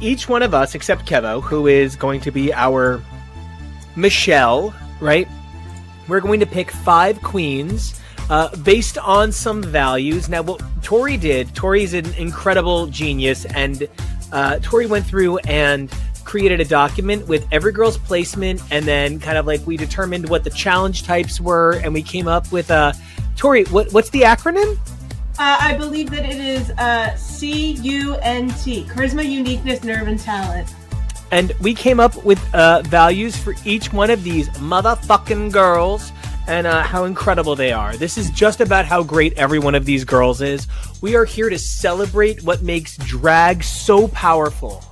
each one of us, except KEVO, who is going to be our Michelle, right? We're going to pick 5 queens based on some values. Now, what Tori did, Tori's an incredible genius, and Tori went through and created a document with every girl's placement, and then kind of like we determined what the challenge types were, and we came up with Tori, what's the acronym? I believe that it is CUNT, Charisma, Uniqueness, Nerve, and Talent. And we came up with values for each one of these motherfucking girls and how incredible they are. This is just about how great every one of these girls is. We are here to celebrate what makes drag so powerful.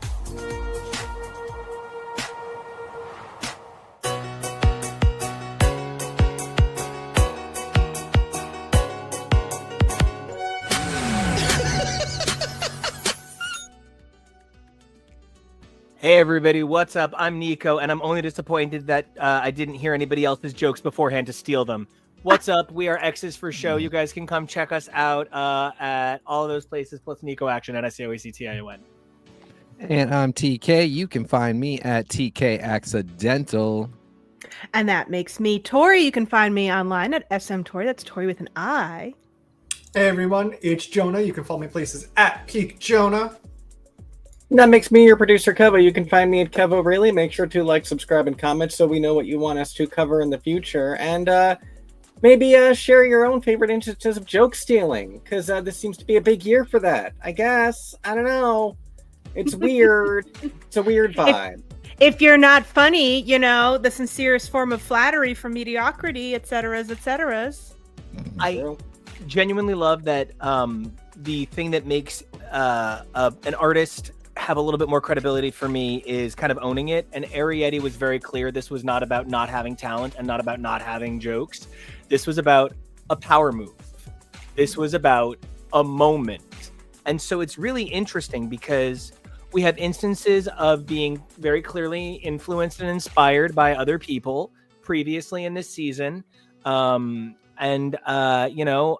Hey everybody, what's up? I'm Nico, and I'm only disappointed that I didn't hear anybody else's jokes beforehand to steal them. What's up? We are X's for Show. You guys can come check us out at all of those places, plus Nico Action at SAOACTION. And I'm TK. You can find me at TK Accidental. And that makes me Tori. You can find me online at SMTori. That's Tori with an I. Hey everyone, it's Jonah. You can follow me places at Peak Jonah. That makes me your producer, KEVO. You can find me at KEVO Really. Make sure to like, subscribe, and comment so we know what you want us to cover in the future. And maybe share your own favorite instances of joke stealing, because this seems to be a big year for that, I guess. I don't know. It's weird. It's a weird vibe. If you're not funny, you know, the sincerest form of flattery from mediocrity, et cetera. I genuinely love that the thing that makes an artist have a little bit more credibility for me is kind of owning it. And Arietti was very clear. This was not about not having talent and not about not having jokes. This was about a power move. This was about a moment. And so it's really interesting because we have instances of being very clearly influenced and inspired by other people previously in this season. You know,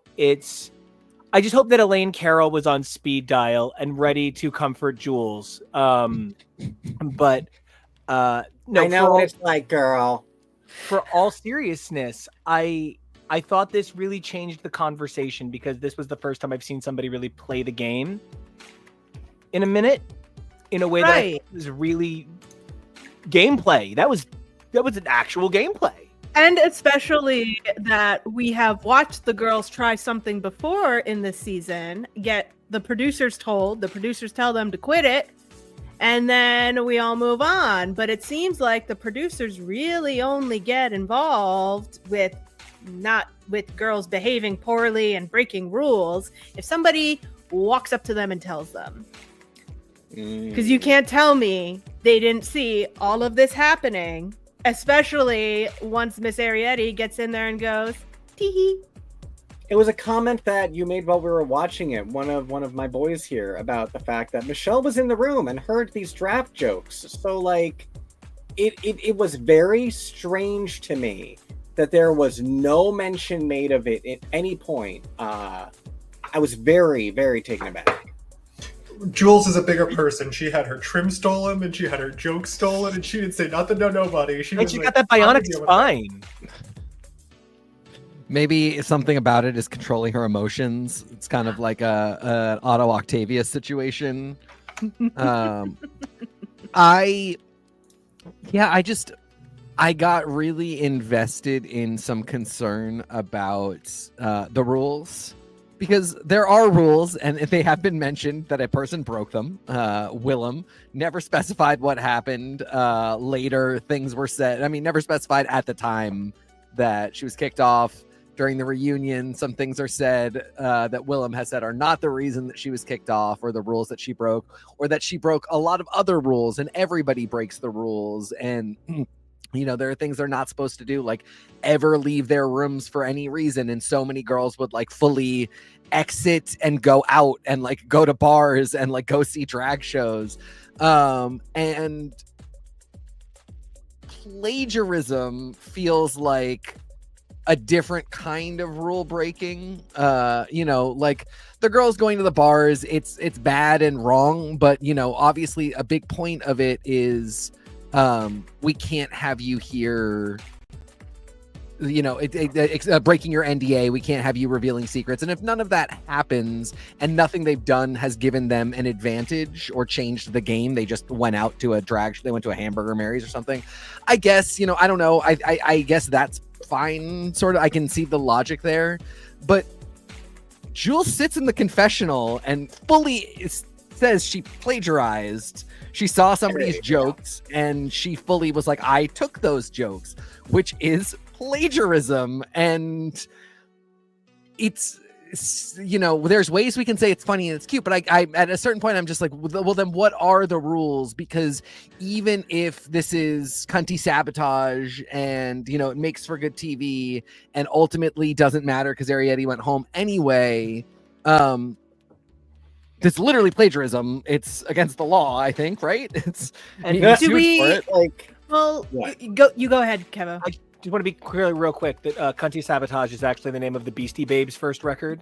I just hope that Elaine Carroll was on speed dial and ready to comfort Jules. No, I know what it's like, girl. For all seriousness, I thought this really changed the conversation because this was the first time I've seen somebody really play the game in a minute in a way that was really gameplay. That was an actual gamelay. And especially that we have watched the girls try something before in this season, yet the producers tell them to quit it, and then we all move on. But it seems like the producers really only get involved with girls behaving poorly and breaking rules if somebody walks up to them and tells them. Because you can't tell me they didn't see all of this happening. Especially once Miss Arietti gets in there and goes, tee-hee. It was a comment that you made while we were watching it. One of my boys here about the fact that Michelle was in the room and heard these draft jokes. So like, it was very strange to me that there was no mention made of it at any point. I was very, very taken aback. Jules is a bigger person. She had her trim stolen and she had her joke stolen and she didn't say nothing to nobody. She got that bionic spine. Maybe something about it is controlling her emotions. It's kind of like an Otto Octavius situation. I got really invested in some concern about the rules. Because there are rules, and they have been mentioned that a person broke them. Willem never specified what happened. Later, things were said. I mean, never specified at the time that she was kicked off. During the reunion, some things are said that Willem has said are not the reason that she was kicked off, or the rules that she broke, or that she broke a lot of other rules, and everybody breaks the rules. And you know, there are things they're not supposed to do, like ever leave their rooms for any reason. And so many girls would like fully exit and go out and like go to bars and like go see drag shows. And plagiarism feels like a different kind of rule breaking. You know, like the girls going to the bars, it's bad and wrong, but you know, obviously a big point of it is we can't have you here, you know, breaking your NDA. We can't have you revealing secrets. And if none of that happens and nothing they've done has given them an advantage or changed the game, they just went out to they went to a Hamburger Mary's or something. I guess, you know, I don't know. I guess that's fine. Sort of. I can see the logic there. But Jules sits in the confessional and fully says she plagiarized. She saw somebody's jokes and she fully was like, I took those jokes, which is plagiarism. And it's, you know, there's ways we can say it's funny and it's cute, but I at a certain point I'm just like, well then what are the rules? Because even if this is cunty sabotage and, you know, it makes for good TV and ultimately doesn't matter because Arietti went home anyway, it's literally plagiarism. It's against the law, I think, right? It's And do we Like, well what? you go ahead, Kevo. I just want to be clear real quick that Cunty Sabotage is actually the name of the Beastie Babes' first record.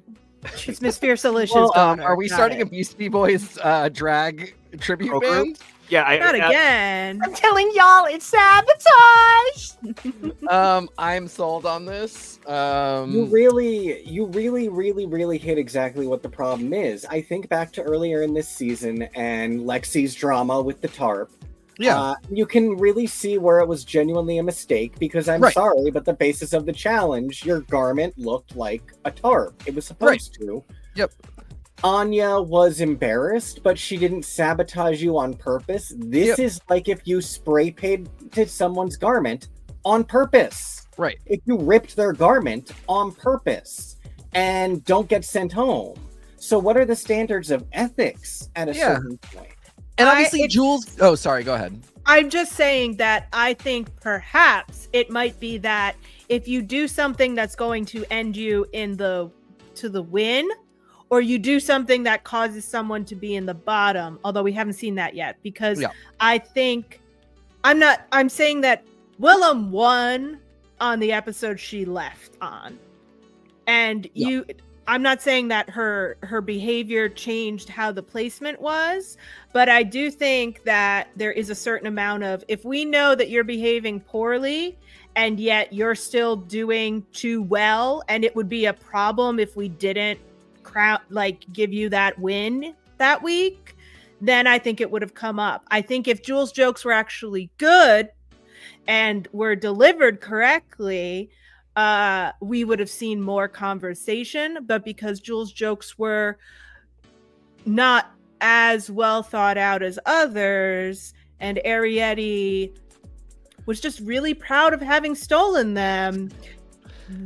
She's Miss Fierce Alicia's well, daughter. are we Got starting it. a Beastie Boys drag tribute Folk group? band? Yeah, Not again. I'm telling y'all, it's sabotage. I'm sold on this. You really hit exactly what the problem is. I think back to earlier in this season and Lexi's drama with the tarp. Yeah. You can really see where it was genuinely a mistake because I'm Right. sorry, but the basis of the challenge, your garment looked like a tarp. It was supposed to. Yep. Anya was embarrassed, but she didn't sabotage you on purpose. This is like if you spray painted someone's garment on purpose. Right. If you ripped their garment on purpose and don't get sent home. So what are the standards of ethics at a certain point? And obviously Jules, oh, sorry, go ahead. I'm just saying that I think perhaps it might be that if you do something that's going to end you to the win, or you do something that causes someone to be in the bottom, although we haven't seen that yet, because I think I'm saying that Willem won on the episode she left on. And I'm not saying that her behavior changed how the placement was, but I do think that there is a certain amount of, if we know that you're behaving poorly and yet you're still doing too well, and it would be a problem if we didn't give you that win that week, then I think it would have come up. I think if Jules' jokes were actually good and were delivered correctly, we would have seen more conversation, but because Jules' jokes were not as well thought out as others, and Arietti was just really proud of having stolen them,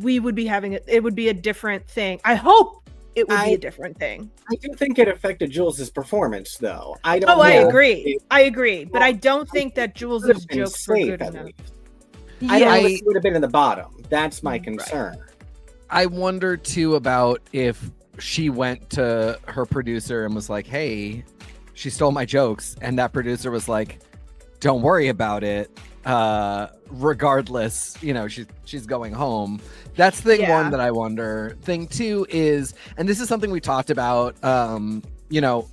we would be having it would be a different thing. I hope it would be a different thing. I do think it affected Jules's performance, though. I agree, but I don't think that Jules's jokes were good enough. I don't know if she would have been in the bottom. That's my concern. I wonder too about if she went to her producer and was like, hey, she stole my jokes, and that producer was like, don't worry about it, regardless, you know, she's going home. That's thing one that I wonder. Thing two is, and this is something we talked about, you know,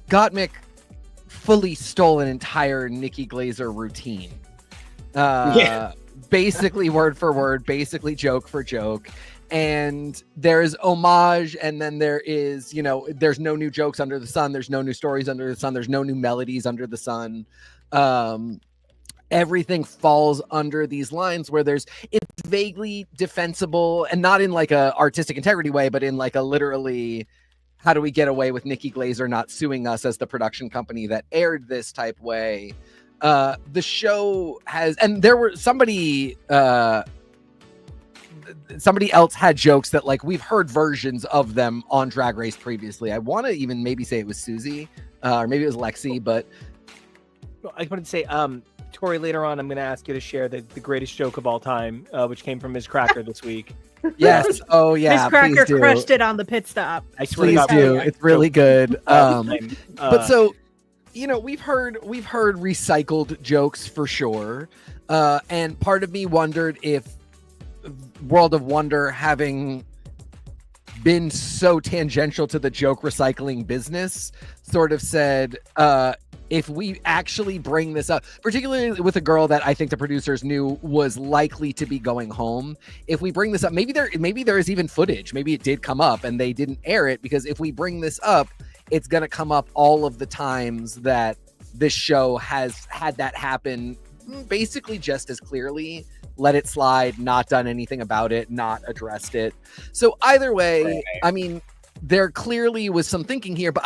Gottmik fully stole an entire Nikki Glaser routine. Basically word for word, basically joke for joke. And there's homage, and then there is, you know, there's no new jokes under the sun, there's no new stories under the sun, there's no new melodies under the sun. Everything falls under these lines where it's vaguely defensible, and not in like a artistic integrity way, but in like a literally, how do we get away with Nikki Glaser not suing us as the production company that aired this type way? The show has, and there were somebody else had jokes that like we've heard versions of them on Drag Race previously. I want to even maybe say it was Susie, or maybe it was Lexi, but I wanted to say, Tori, later on, I'm going to ask you to share the greatest joke of all time, which came from Ms. Cracker this week. Yes. Oh yeah. Ms. Cracker crushed it on the pit stop. I swear Please to God, do. It's really good. But so, you know, we've heard recycled jokes for sure. And part of me wondered if World of Wonder having been so tangential to the joke recycling business sort of said, if we actually bring this up, particularly with a girl that I think the producers knew was likely to be going home, if we bring this up, maybe there is even footage. Maybe it did come up and they didn't air it, because if we bring this up, it's going to come up all of the times that this show has had that happen, basically just as clearly. Let it slide, not done anything about it, not addressed it. So either way, I mean, there clearly was some thinking here, but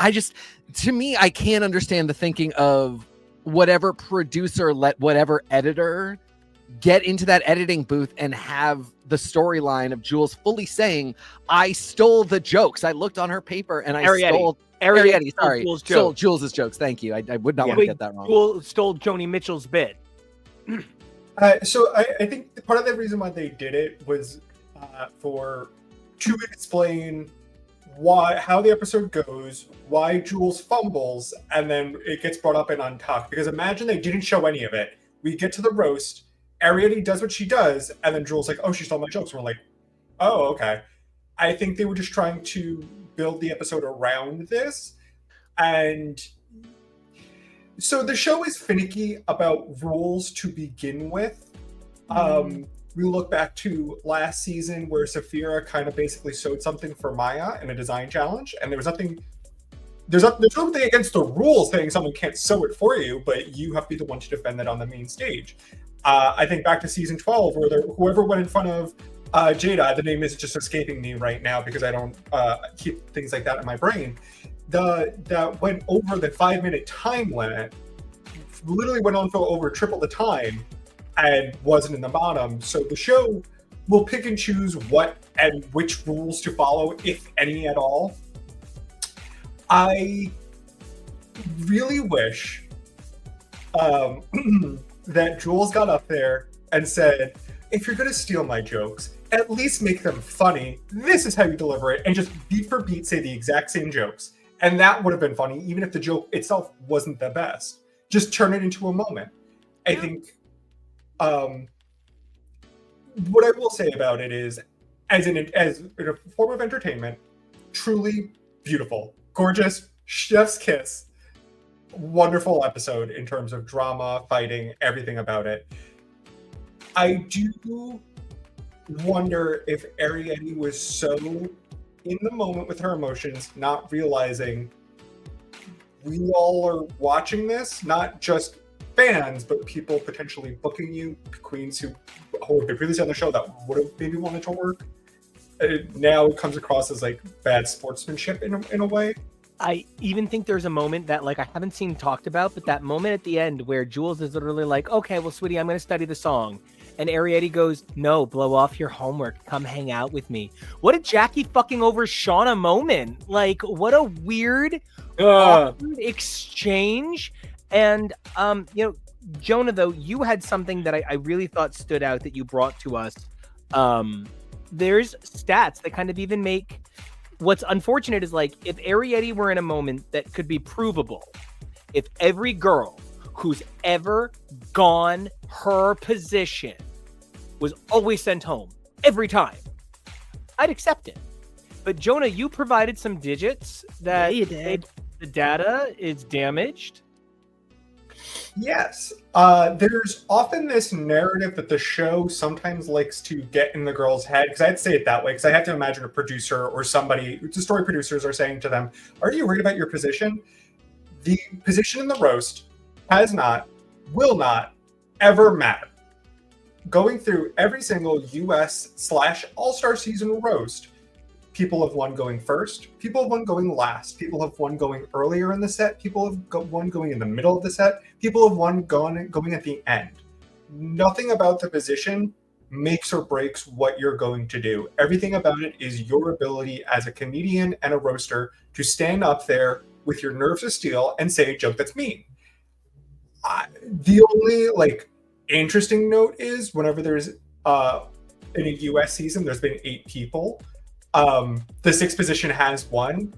to me, I can't understand the thinking of whatever producer let whatever editor get into that editing booth and have the storyline of Jules fully saying, I stole the jokes. I looked on her paper and I stole Arietti, sorry. Stole Jules's jokes. Thank you. I would not want to get that wrong. Jules stole Joni Mitchell's bit. So I think part of the reason why they did it was to explain how the episode goes, why Jules fumbles, and then it gets brought up in Untucked. Because imagine they didn't show any of it. We get to the roast, Arietti does what she does, and then Jules like, oh, she stole my jokes. And we're like, oh, okay. I think they were just trying to build the episode around this. And so the show is finicky about rules to begin with. We look back to last season where Saphira kind of basically sewed something for Maya in a design challenge, and there's nothing against the rules saying someone can't sew it for you, but you have to be the one to defend that on the main stage. I think back to season 12 where whoever went in front of Jada, the name is just escaping me right now because I don't keep things like that in my brain, that went over the 5-minute time limit, literally went on for over triple the time, and wasn't in the bottom. So the show will pick and choose what and which rules to follow, if any at all. I really wish that Jules got up there and said, if you're going to steal my jokes, at least make them funny. This is how you deliver it. And just beat for beat say the exact same jokes. And that would have been funny, even if the joke itself wasn't the best. Just turn it into a moment. I think what I will say about it is, as a form of entertainment, truly beautiful, gorgeous, chef's kiss, wonderful episode in terms of drama, fighting, everything about it. I do wonder if Arietti was so in the moment with her emotions, not realizing we all are watching this, not just fans, but people potentially booking you, queens who have been previously on the show that would have maybe wanted to work. Now it comes across as like bad sportsmanship in a way. I even think there's a moment that like I haven't seen talked about, but that moment at the end where Jules is literally like, okay, well, sweetie, I'm going to study the song. And Arietti goes, no, blow off your homework. Come hang out with me. What a Jackie fucking over Shauna moment. Like, what a weird awkward exchange. And, Jonah, though, you had something that I really thought stood out that you brought to us. There's stats that kind of even make what's unfortunate is like if Arietti were in a moment that could be provable, if every girl who's ever gone her position was always sent home every time, I'd accept it. But Jonah, you provided some digits that you did. The data is damaged. Yes. There's often this narrative that the show sometimes likes to get in the girl's head, because I'd say it that way, because I have to imagine a producer or somebody, the story producers are saying to them, are you worried about your position? The position in the roast has not, will not, ever matter. Going through every single US/All-Star season roast, people have won going first, people have won going last, people have won going earlier in the set, people have won going in the middle of the set, people have won going at the end. Nothing about the position makes or breaks what you're going to do. Everything about it is your ability as a comedian and a roaster to stand up there with your nerves of steel and say a joke that's mean. The only interesting note is whenever there's in a US season, there's been 8 people. The sixth position has won,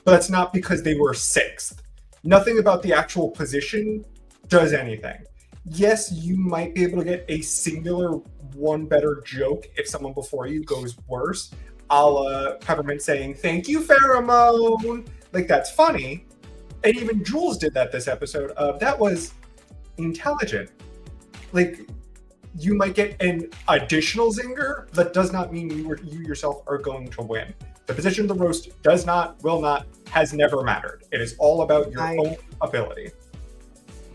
but that's not because they were 6th. Nothing about the actual position does anything. yes, you might be able to get a singular one better joke if someone before you goes worse, a la Peppermint saying, "Thank you, pheromone." Like, that's funny. And even Jules did that this episode. That was intelligent. Like, you might get an additional zinger. That does not mean you yourself are going to win. The position of the roast does not, will not, has never mattered. It is all about your own ability.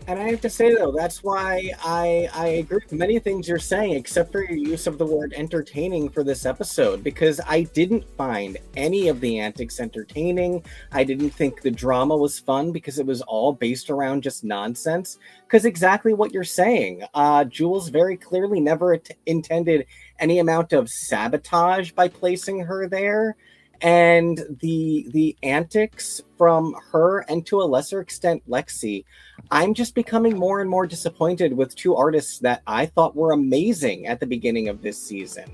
And I have to say, though, that's why I agree with many things you're saying, except for your use of the word entertaining for this episode, because I didn't find any of the antics entertaining. I didn't think the drama was fun because it was all based around just nonsense. Because exactly what you're saying, Jules very clearly never intended any amount of sabotage by placing her there. And the antics from her, and to a lesser extent Lexi, I'm just becoming more and more disappointed with two artists that I thought were amazing at the beginning of this season.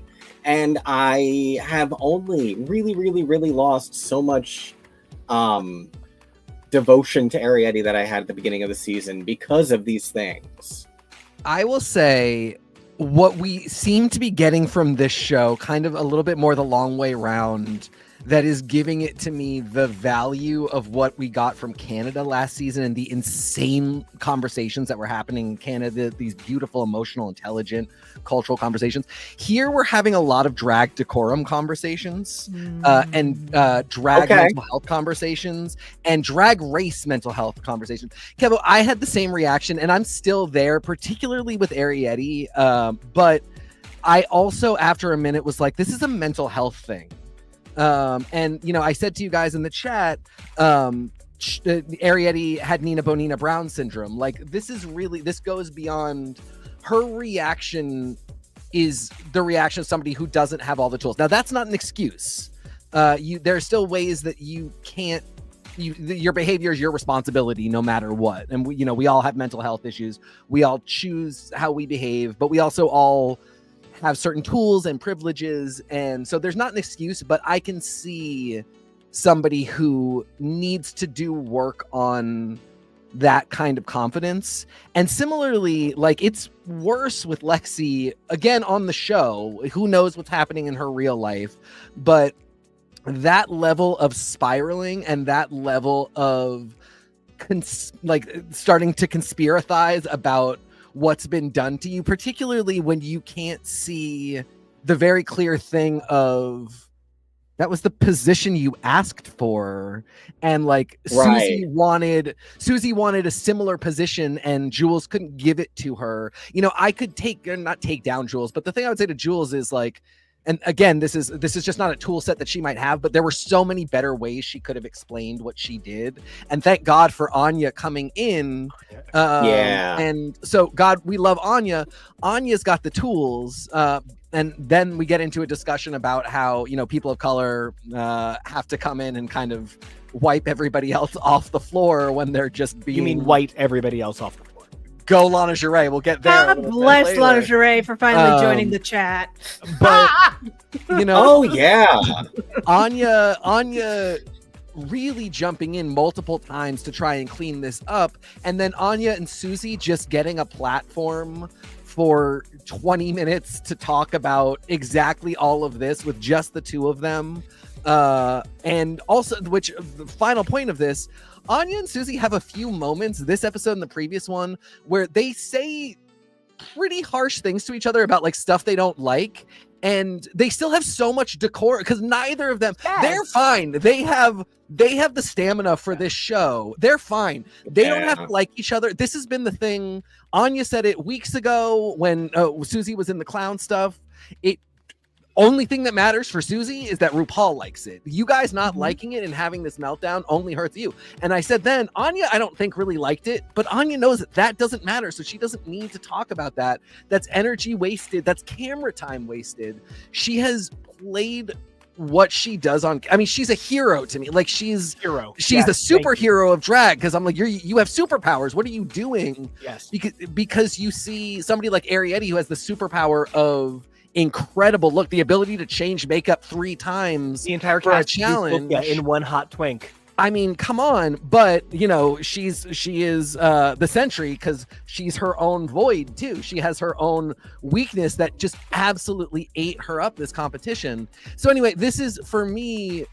And I have only really lost so much devotion to Arietti that I had at the beginning of the season because of these things. I will say what we seem to be getting from this show, kind of a little bit more the long way round, that is giving it to me the value of what we got from Canada last season and the insane conversations that were happening in Canada, these beautiful, emotional, intelligent, cultural conversations. Here we're having a lot of drag decorum conversations and drag mental health conversations and drag race mental health conversations. Kevo, I had the same reaction and I'm still there, particularly with Arietti, but I also, after a minute, was like, this is a mental health thing. And, you know, I said to you guys in the chat, Arietti had Nina Bonina Brown syndrome. Like, this goes beyond her reaction is the reaction of somebody who doesn't have all the tools. Now, that's not an excuse. There are still ways that you can't, your behavior is your responsibility no matter what. And we all have mental health issues. We all choose how we behave, but we also all have certain tools and privileges, and so there's not an excuse, but I can see somebody who needs to do work on that kind of confidence. And similarly, like, it's worse with Lexi again on the show. Who knows what's happening in her real life, but that level of spiraling and that level of starting to conspiracize about what's been done to you, particularly when you can't see the very clear thing of that was the position you asked for, and like Susie wanted a similar position and Jules couldn't give it to her. You know, I could not take down Jules, but the thing I would say to Jules is like, and again, this is just not a tool set that she might have, but there were so many better ways she could have explained what she did. And thank God for Anya coming in. And so, God, we love Anya. Anya's got the tools. And then we get into a discussion about how, you know, people of color have to come in and kind of wipe everybody else off the floor when they're just being... You mean wipe everybody else off the floor? Go Lana Geray. We'll get there. God bless Lana Geray for finally joining the chat. But you know, oh yeah, Anya really jumping in multiple times to try and clean this up, and then Anya and Susie just getting a platform for 20 minutes to talk about exactly all of this with just the two of them. And also, which the final point of this, Anya and Susie have a few moments this episode and the previous one where they say pretty harsh things to each other about like stuff they don't like, and they still have so much decor because neither of them, they're fine. They have the stamina for this show. They're fine. They don't have to like each other. This has been the thing. Anya said it weeks ago when Susie was in the clown stuff. Only thing that matters for Susie is that RuPaul likes it. You guys not liking it and having this meltdown only hurts you. And I said then, Anya, I don't think really liked it, but Anya knows that doesn't matter, so she doesn't need to talk about that. That's energy wasted. That's camera time wasted. She has played what she does on... I mean, she's a hero to me. Like, she's the superhero of drag, because I'm like, you have superpowers. What are you doing? Yes. Because you see somebody like Arietti who has the superpower of incredible look, the ability to change makeup 3 times the entire for a cast challenge in one hot twink. I mean, come on, but she is the Sentry because she's her own void too. She has her own weakness that just absolutely ate her up this competition. So anyway, this is for me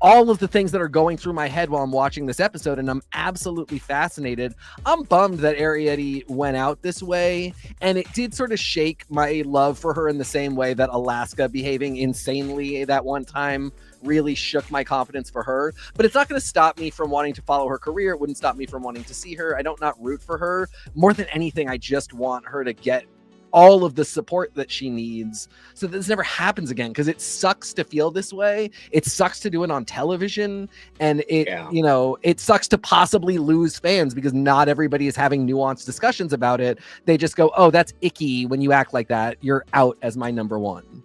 all of the things that are going through my head while I'm watching this episode, and I'm absolutely fascinated. I'm bummed that Arrietty went out this way, and it did sort of shake my love for her in the same way that Alaska behaving insanely that one time really shook my confidence for her. But it's not going to stop me from wanting to follow her career. It wouldn't stop me from wanting to see her. I don't not root for her. More than anything, I just want her to get all of the support that she needs so that this never happens again, because it sucks to feel this way. It sucks to do it on television, and it sucks to possibly lose fans because not everybody is having nuanced discussions about it. They just go, oh, that's icky when you act like that. You're out as my number one.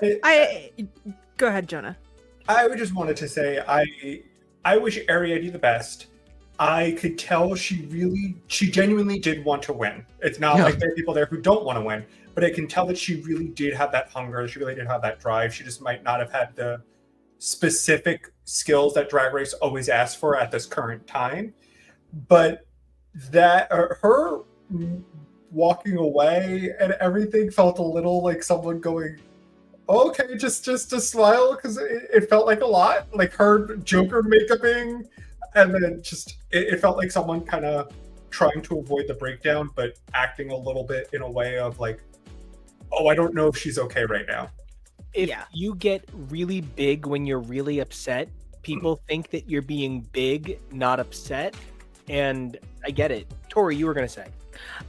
Go ahead, Jonah. I just wanted to say I wish Arrietty the best. I could tell she genuinely did want to win. It's not like there are people there who don't want to win, but I can tell that she really did have that hunger. She really did have that drive. She just might not have had the specific skills that Drag Race always asks for at this current time. But that her walking away and everything felt a little like someone going, okay, just to smile, because it felt like a lot, like her Joker makeuping, and then it felt like someone kind of trying to avoid the breakdown, but acting a little bit in a way of like, oh, I don't know if she's okay right now. If you get really big when you're really upset, people think that you're being big, not upset, and I get it. Tori, you were gonna say.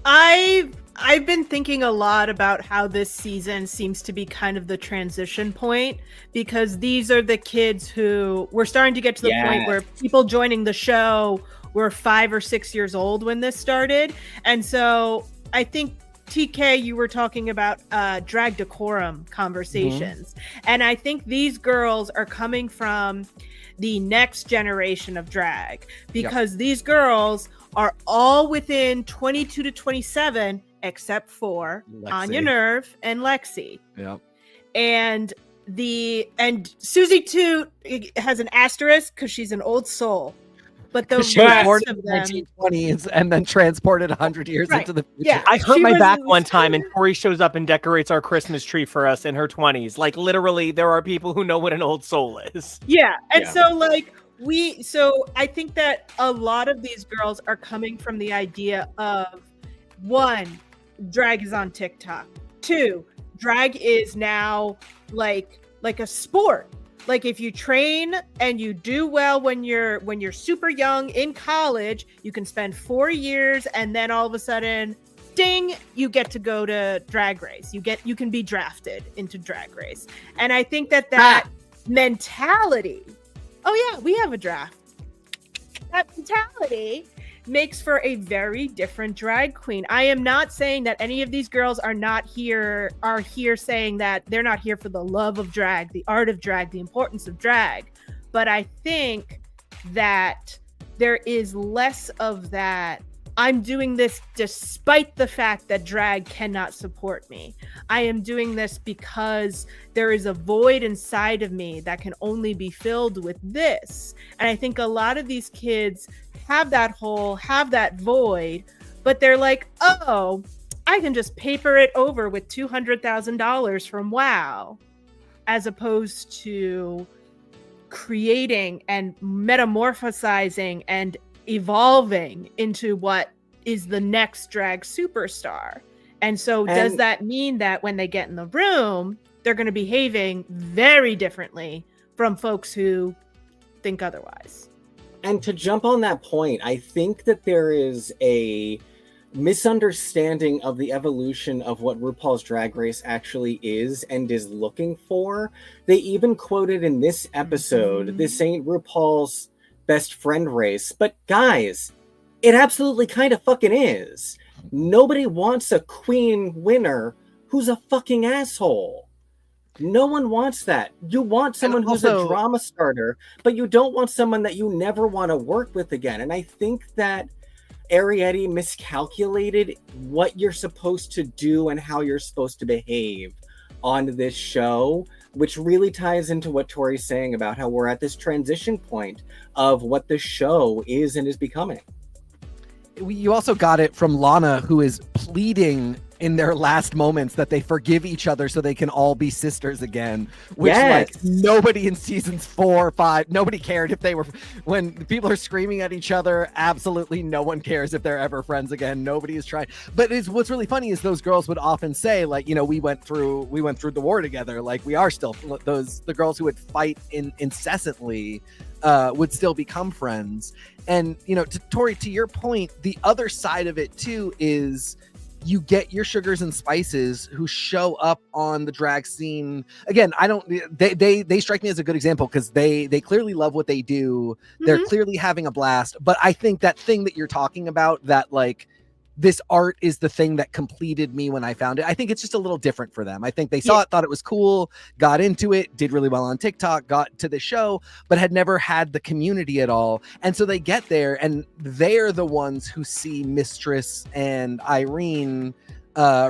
I've been thinking a lot about how this season seems to be kind of the transition point, because these are the kids who we're starting to get to the point where people joining the show were 5 or 6 years old when this started. And so I think, TK, you were talking about drag decorum conversations. And I think these girls are coming from the next generation of drag, because these girls are all within 22 to 27, except for Anya Nerve and Lexi. Yep. And Susie Toot has an asterisk because she's an old soul. But the she was rest born of in them, the 1920s and then transported 100 years into the future. Yeah. I hurt She my was- back one time, and Tori shows up and decorates our Christmas tree for us in her 20s. Like, literally, there are people who know what an old soul is. Yeah. And so like so I think that a lot of these girls are coming from the idea of, 1, drag is on TikTok. 2, drag is now like a sport. Like, if you train and you do well when you're super young in college, you can spend 4 years, and then all of a sudden, ding, you get to go to Drag Race. You can be drafted into Drag Race. And I think that mentality, oh yeah, we have a draft. That mentality makes for a very different drag queen. I am not saying that any of these girls are here saying that they're not here for the love of drag, the art of drag, the importance of drag. But I think that there is less of that. I'm doing this despite the fact that drag cannot support me. I am doing this because there is a void inside of me that can only be filled with this. And I think a lot of these kids have that hole, have that void, but they're like, oh, I can just paper it over with $200,000 from WoW, as opposed to creating and metamorphosizing and evolving into what is the next drag superstar. And so does that mean that when they get in the room, they're going to be behaving very differently from folks who think otherwise? And to jump on that point, I think that there is a misunderstanding of the evolution of what RuPaul's Drag Race actually is and is looking for. They even quoted in this episode, this ain't RuPaul's best friend race. But guys, it absolutely kind of fucking is. Nobody wants a queen winner who's a fucking asshole. No one wants that. You want someone who's a drama starter, but you don't want someone that you never want to work with again. And I think that Arrietty miscalculated what you're supposed to do and how you're supposed to behave on this show which really ties into what Tori's saying about how we're at this transition point of what the show is and is becoming. You also got it from Lana, who is pleading in their last moments that they forgive each other so they can all be sisters again, which like nobody in seasons 4 or 5, nobody cared if they were, when people are screaming at each other, absolutely no one cares if they're ever friends again. Nobody is trying. But what's really funny is those girls would often say, like, you know, we went through the war together, like we are still the girls who would fight incessantly would still become friends. And, you know, Tori, to your point, the other side of it too is you get your sugars and spices who show up on the drag scene. Again, they strike me as a good example because they clearly love what they do. They're clearly having a blast. But I think that thing that you're talking about, that like this art is the thing that completed me when I found it, I think it's just a little different for them. I think they saw it, thought it was cool, got into it, did really well on TikTok, got to the show, but had never had the community at all. And so they get there and they're the ones who see Mistress and Irene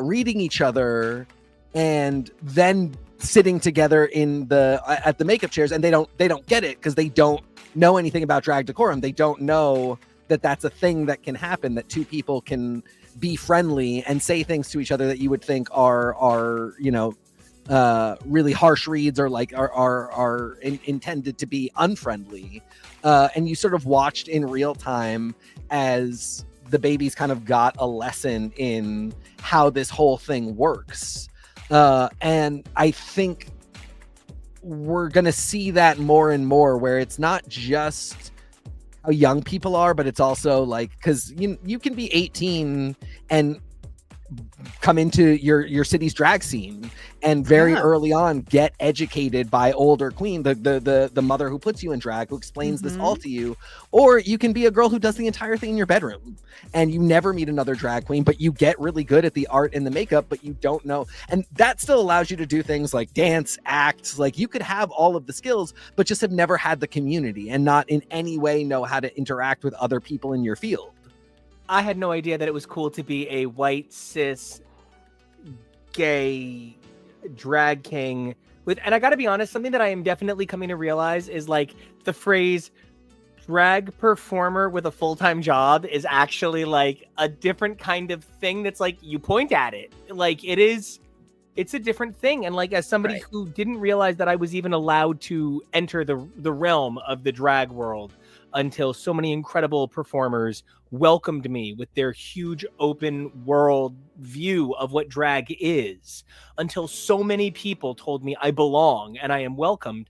reading each other and then sitting together at the makeup chairs, and they don't get it because they don't know anything about drag decorum. They don't know that that's a thing that can happen, that two people can be friendly and say things to each other that you would think are you know, really harsh reads or like are intended to be unfriendly. And you sort of watched in real time as the babies kind of got a lesson in how this whole thing works. And I think we're going to see that more and more, where it's not just how young people are, but it's also like, because you can be 18 and come into your city's drag scene and very early on get educated by older queen, the mother who puts you in drag, who explains this all to you. Or you can be a girl who does the entire thing in your bedroom and you never meet another drag queen, but you get really good at the art and the makeup, but you don't know. And that still allows you to do things like dance, act. Like you could have all of the skills, but just have never had the community and not in any way know how to interact with other people in your field. I had no idea that it was cool to be a white, cis, gay drag king and I gotta be honest, something that I am definitely coming to realize is like the phrase drag performer with a full-time job is actually like a different kind of thing that's like, you point at it. Like it's a different thing. And like, as somebody who didn't realize that I was even allowed to enter the realm of the drag world until so many incredible performers welcomed me with their huge open world view of what drag is, until so many people told me I belong and I am welcomed,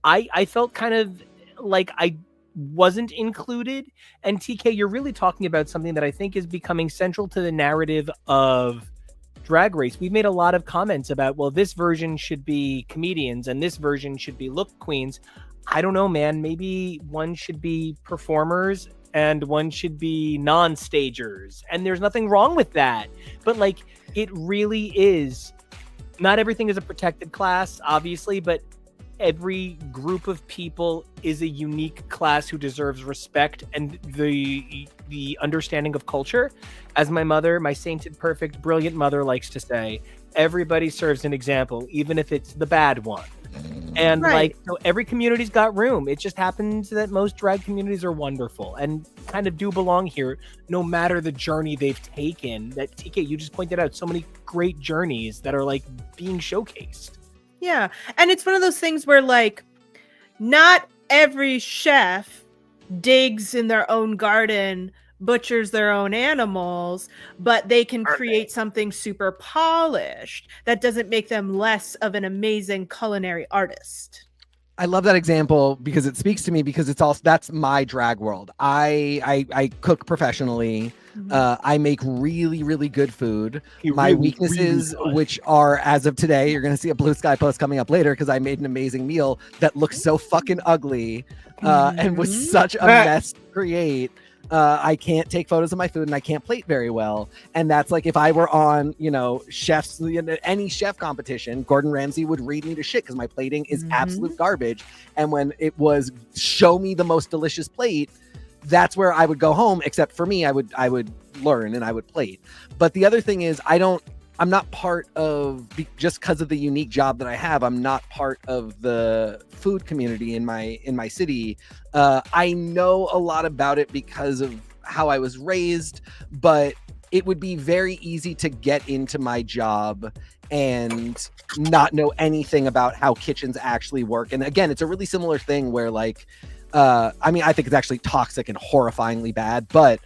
I felt kind of like I wasn't included. And TK, you're really talking about something that I think is becoming central to the narrative of Drag Race. We've made a lot of comments about, well, this version should be comedians and this version should be look queens. I don't know, man. Maybe one should be performers and one should be non-stagers. And there's nothing wrong with that. But like, it really is, not everything is a protected class, obviously, but every group of people is a unique class who deserves respect and the understanding of culture. As my mother, my sainted, perfect, brilliant mother likes to say, everybody serves an example, even if it's the bad one. And like, so every community's got room. It just happens that most drag communities are wonderful and kind of do belong here, no matter the journey they've taken. That TK, you just pointed out so many great journeys that are like being showcased. Yeah. And it's one of those things where like, not every chef digs in their own garden, butchers their own animals, but they can create something super polished that doesn't make them less of an amazing culinary artist. I love that example because it speaks to me, because it's also, that's my drag world. I cook professionally. I make really, really good food. My weaknesses, which are, as of today, you're going to see a Blue Sky post coming up later because I made an amazing meal that looks so fucking ugly and was such a mess to create. I can't take photos of my food and I can't plate very well. And that's like, if I were on, chefs, any chef competition, Gordon Ramsay would read me to shit because my plating is absolute garbage. And when it was show me the most delicious plate, that's where I would go home. Except for me, I would learn and I would plate. But the other thing is, I don't not part of, just because of the unique job that I have, I'm not part of the food community in my city. I know a lot about it because of how I was raised, but it would be very easy to get into my job and not know anything about how kitchens actually work. And again, it's a really similar thing where like, I mean, I think it's actually toxic and horrifyingly bad, but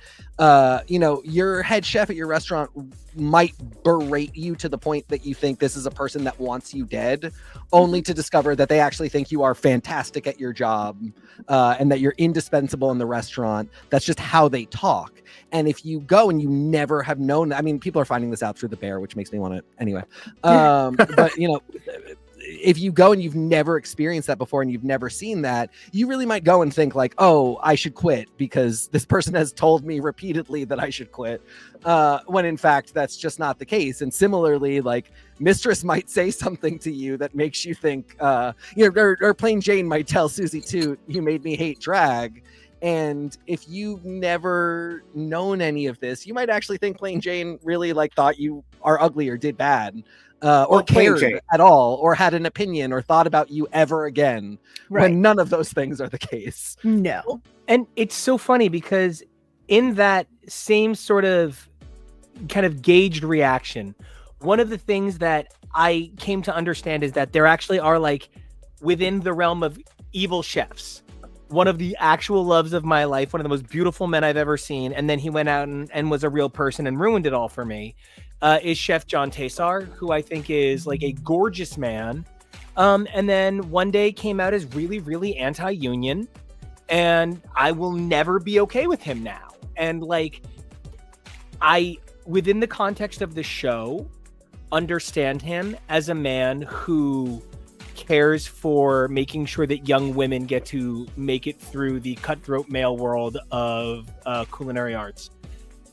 you know, your head chef at your restaurant might berate you to the point that you think this is a person that wants you dead, only to discover that they actually think you are fantastic at your job, and that you're indispensable in the restaurant. That's just how they talk. And if you go and you never have known, I mean, people are finding this out through The Bear, which makes me want to anyway. But you know, if you go and you've never experienced that before and you've never seen that, you really might go and think like, oh, I should quit because this person has told me repeatedly that I should quit. When in fact, that's just not the case. And similarly, like Mistress might say something to you that makes you think, you know, or Plain Jane might tell Susie Toot, you made me hate drag. And if you've never known any of this, you might actually think Plain Jane really like thought you are ugly or did bad. Or cared at all, or had an opinion, or thought about you ever again, when none of those things are the case. No. And it's so funny because in that same sort of kind of gauged reaction, one of the things that I came to understand is that there actually are like within the realm of evil chefs. One of the actual loves of my life, one of the most beautiful men I've ever seen, and then he went out and was a real person and ruined it all for me, is Chef John Tesar, who I think is like a gorgeous man. And then one day came out as really, really anti-union, and I will never be okay with him now. And like, I, within the context of the show, understand him as a man who cares for making sure that young women get to make it through the cutthroat male world of culinary arts.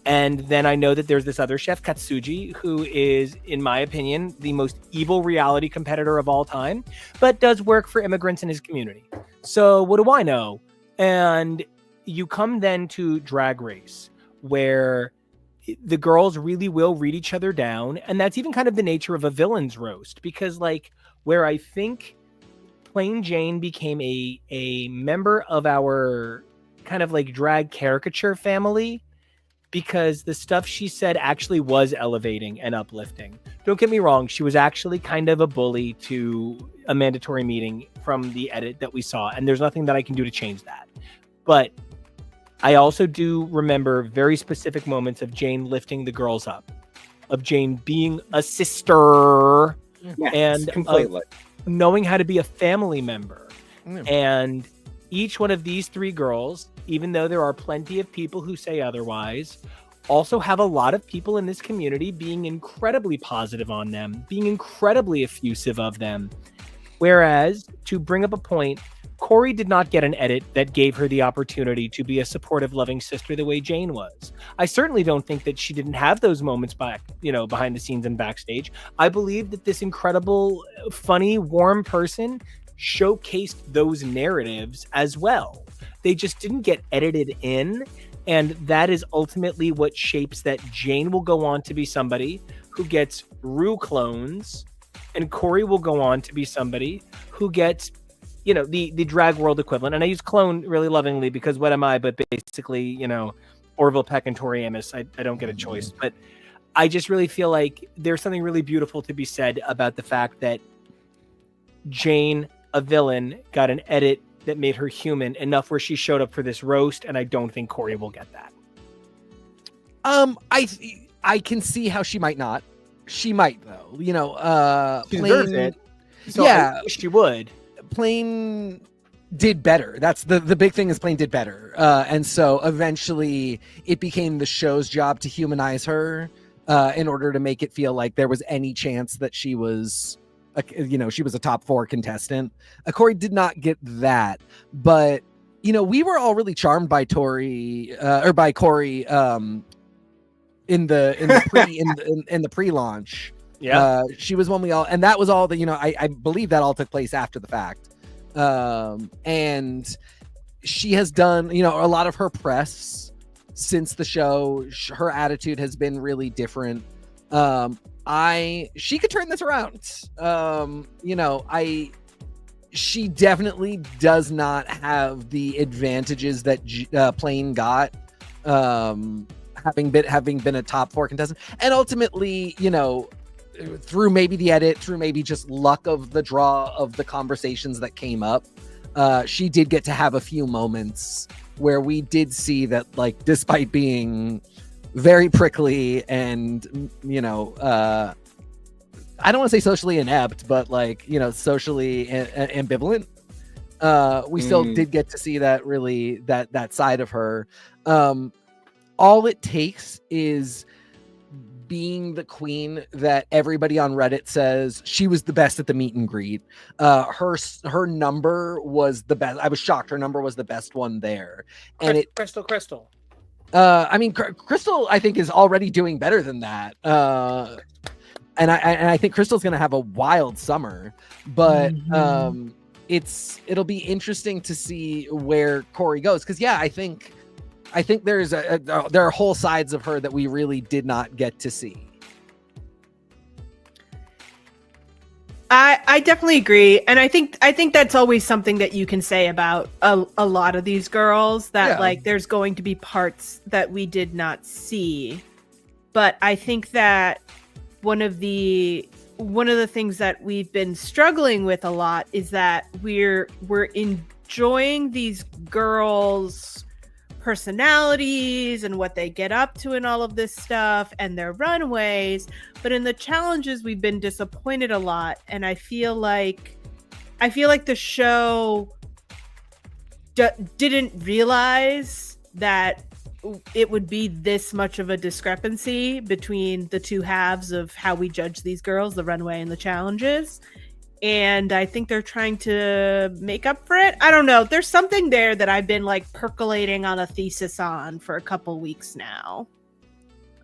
And then I know that there's this other chef, Katsuji, who is, in my opinion, the most evil reality competitor of all time, but does work for immigrants in his community. So what do I know? And you come then to Drag Race, where the girls really will read each other down. And that's even kind of the nature of a villain's roast, because like, where I think Plain Jane became a member of our kind of like drag caricature family, because the stuff she said actually was elevating and uplifting. Don't get me wrong, she was actually kind of a bully to a mandatory meeting from the edit that we saw, and there's nothing that I can do to change that. But I also do remember very specific moments of Jane lifting the girls up, of Jane being a sister, and completely knowing how to be a family member. And each one of these three girls, even though there are plenty of people who say otherwise, also have a lot of people in this community being incredibly positive on them, being incredibly effusive of them. Whereas, to bring up a point, Corey did not get an edit that gave her the opportunity to be a supportive, loving sister the way Jane was. I certainly don't think that she didn't have those moments back, you know, behind the scenes and backstage. I believe that this incredible, funny, warm person showcased those narratives as well. They just didn't get edited in, and that is ultimately what shapes that Jane will go on to be somebody who gets Rue clones, and Corey will go on to be somebody who gets, you know, the drag world equivalent. And I use clone really lovingly because what am I but basically, you know, Orville Peck and Tori Amos. I don't get a choice. But I just really feel like there's something really beautiful to be said about the fact that Jane, a villain, got an edit that made her human enough where she showed up for this roast, and I don't think Corey will get that. I can see how she might not. She might though. You know, she deserves it. So yeah, she would. Plain did better. That's the big thing, is Plain did better. And so eventually it became the show's job to humanize her in order to make it feel like there was any chance that she was, she was a top 4 contestant. Corey did not get that, but you know, we were all really charmed by Corey in the pre-launch. Yeah, she was one we all, and that was all that, you know, I believe that all took place after the fact. And she has done, you know, a lot of her press since the show. Her attitude has been really different. she could turn this around. She definitely does not have the advantages that Plain got, having been a top 4 contestant, and ultimately, through maybe the edit, through maybe just luck of the draw of the conversations that came up, she did get to have a few moments where we did see that, like, despite being very prickly and, I don't want to say socially inept, but like, socially ambivalent, we still did get to see that really that side of her. All it takes is being the queen that everybody on Reddit says she was the best at the meet and greet. Her number was the best. I was shocked. Her number was the best one there. And Crystal. Crystal, I think, is already doing better than that. And I think Crystal's going to have a wild summer, but it'll be interesting to see where Corey goes. Cause yeah, I think there are whole sides of her that we really did not get to see. I definitely agree. And I think that's always something that you can say about a lot of these girls, that like there's going to be parts that we did not see. But I think that one of the things that we've been struggling with a lot is that we're enjoying these girls' personalities and what they get up to and all of this stuff and their runways, but in the challenges we've been disappointed a lot. And I feel like the show didn't realize that it would be this much of a discrepancy between the two halves of how we judge these girls, the runway and the challenges. And I think they're trying to make up for it. I don't know. There's something there that I've been like percolating on a thesis on for a couple weeks now.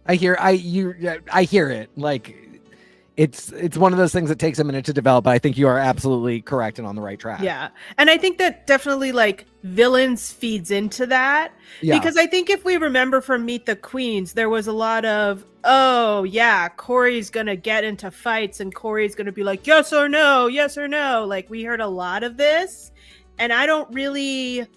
I hear it. Like, it's one of those things that takes a minute to develop, but I think you are absolutely correct and on the right track. Yeah. And I think that definitely like Villains feeds into that. Yeah. Because I think if we remember from Meet the Queens, there was a lot of, oh yeah, Corey's going to get into fights and Corey's going to be like, yes or no, yes or no. Like, we heard a lot of this, and I don't really,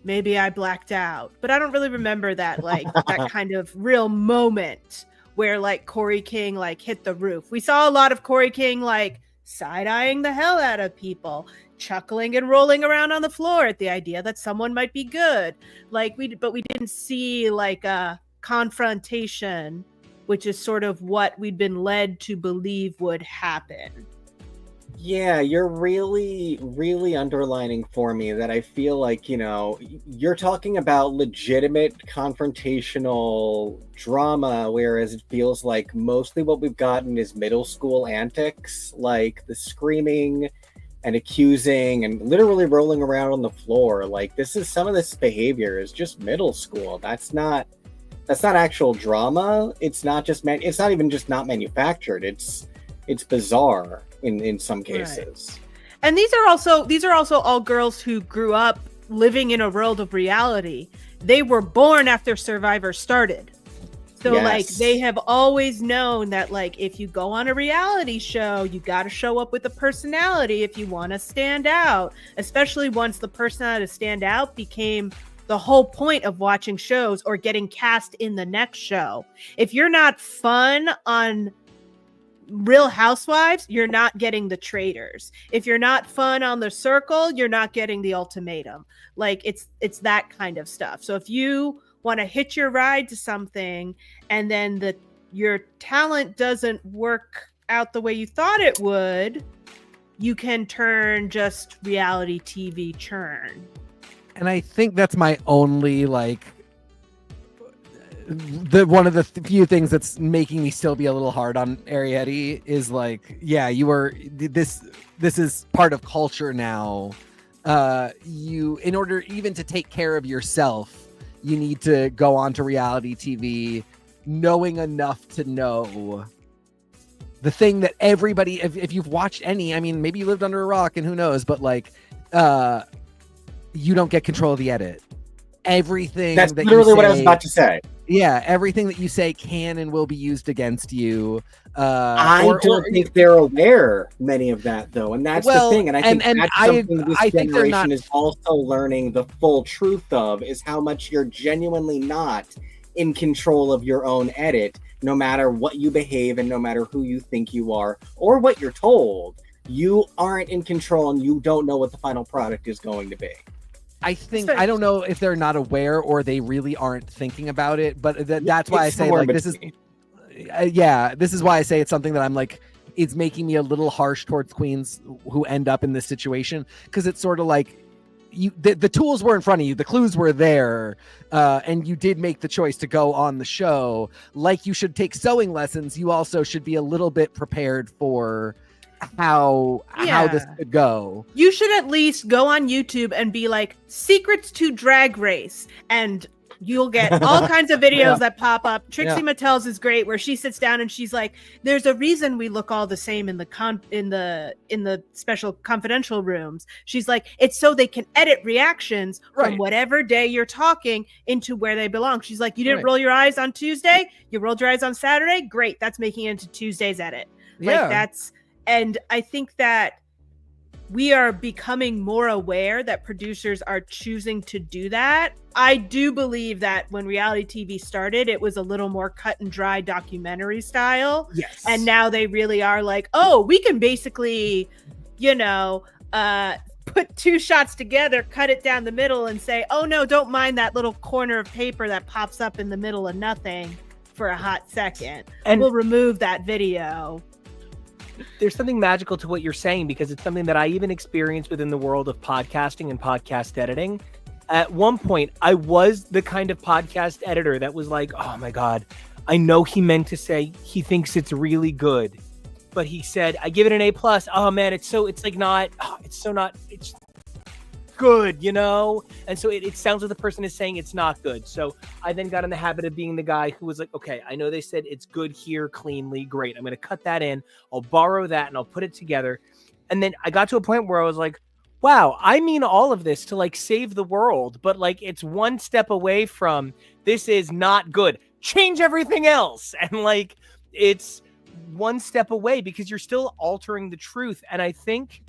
maybe I blacked out, but I don't really remember that, like that kind of real moment where like Corey King like hit the roof. We saw a lot of Corey King like side-eyeing the hell out of people, chuckling and rolling around on the floor at the idea that someone might be good. But we didn't see like a confrontation, which is sort of what we'd been led to believe would happen. Yeah, you're really, really underlining for me that I feel like, you're talking about legitimate confrontational drama, whereas it feels like mostly what we've gotten is middle school antics, like the screaming and accusing and literally rolling around on the floor. Like, some of this behavior is just middle school. That's not actual drama. It's not even just not manufactured. It's bizarre in some cases. Right. And these are also all girls who grew up living in a world of reality. They were born after Survivor started. So yes. Like, they have always known that like, if you go on a reality show, you got to show up with a personality if you want to stand out, especially once the personality to stand out became the whole point of watching shows or getting cast in the next show. If you're not fun on Real Housewives, you're not getting the Traitors. If you're not fun on The Circle, you're not getting the Ultimatum. Like, it's that kind of stuff. So if you want to hitch your ride to something and then your talent doesn't work out the way you thought it would, you can turn just reality TV churn. And I think that's my only like one of the few things that's making me still be a little hard on Arietti is like, yeah, this is part of culture now. In order even to take care of yourself, you need to go on to reality TV knowing enough to know the thing that everybody, if you've watched any, I mean, maybe you lived under a rock and who knows, but like, you don't get control of the edit. Everything that's literally what I was about to say. Yeah, everything that you say can and will be used against you. I don't think they're aware many of that though, and that's the thing. And I think that's something this generation is also learning the full truth of, is how much you're genuinely not in control of your own edit, no matter what you behave and no matter who you think you are or what you're told. You aren't in control and you don't know what the final product is going to be. I think, I don't know if they're not aware or they really aren't thinking about it, but that's why I say, like, this is, this is why I say it's something that I'm like, it's making me a little harsh towards queens who end up in this situation, because it's sort of like, the tools were in front of you, the clues were there, and you did make the choice to go on the show. Like you should take sewing lessons, you also should be a little bit prepared for how this could go. You should at least go on YouTube and be like, secrets to Drag Race, and you'll get all kinds of videos that pop up. Trixie Mattel's is great, where she sits down and she's like, there's a reason we look all the same in the special confidential rooms. She's like, it's so they can edit reactions from whatever day you're talking into where they belong. She's like, you didn't roll your eyes on Tuesday, you rolled your eyes on Saturday, great, that's making it into Tuesday's edit. And I think that we are becoming more aware that producers are choosing to do that. I do believe that when reality TV started, it was a little more cut and dry documentary style. Yes. And now they really are like, oh, we can basically, put two shots together, cut it down the middle and say, oh no, don't mind that little corner of paper that pops up in the middle of nothing for a hot second. And we'll remove that video. There's something magical to what you're saying, because it's something that I even experienced within the world of podcasting and podcast editing. At one point, I was the kind of podcast editor that was like, oh my God, I know he meant to say he thinks it's really good, but he said, I give it an A+. Oh man, it's good, And so it sounds like the person is saying it's not good. So I then got in the habit of being the guy who was like, okay, I know they said it's good here, cleanly, great. I'm going to cut that in. I'll borrow that and I'll put it together. And then I got to a point where I was like, wow, I mean all of this to like save the world, but like it's one step away from this is not good. Change everything else. And like it's one step away because you're still altering the truth. And I think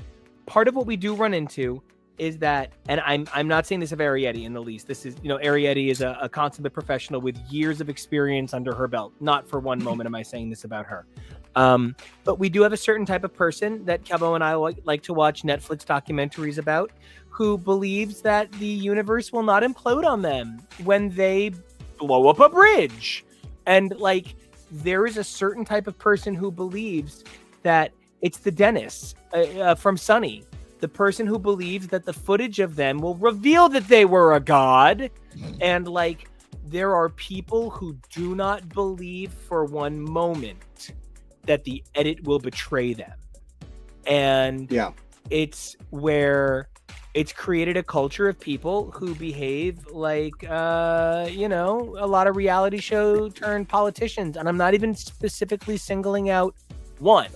part of what we do run into is that, and I'm not saying this of Arietti in the least. This is, Arietti is a consummate professional with years of experience under her belt. Not for one moment am I saying this about her. But we do have a certain type of person that KEVO and I like to watch Netflix documentaries about, who believes that the universe will not implode on them when they blow up a bridge. And like, there is a certain type of person who believes that it's the Dennis from Sunny. The person who believes that the footage of them will reveal that they were a god. And like, there are people who do not believe for one moment that the edit will betray them. And it's where it's created a culture of people who behave like, a lot of reality show turned politicians. And I'm not even specifically singling out one.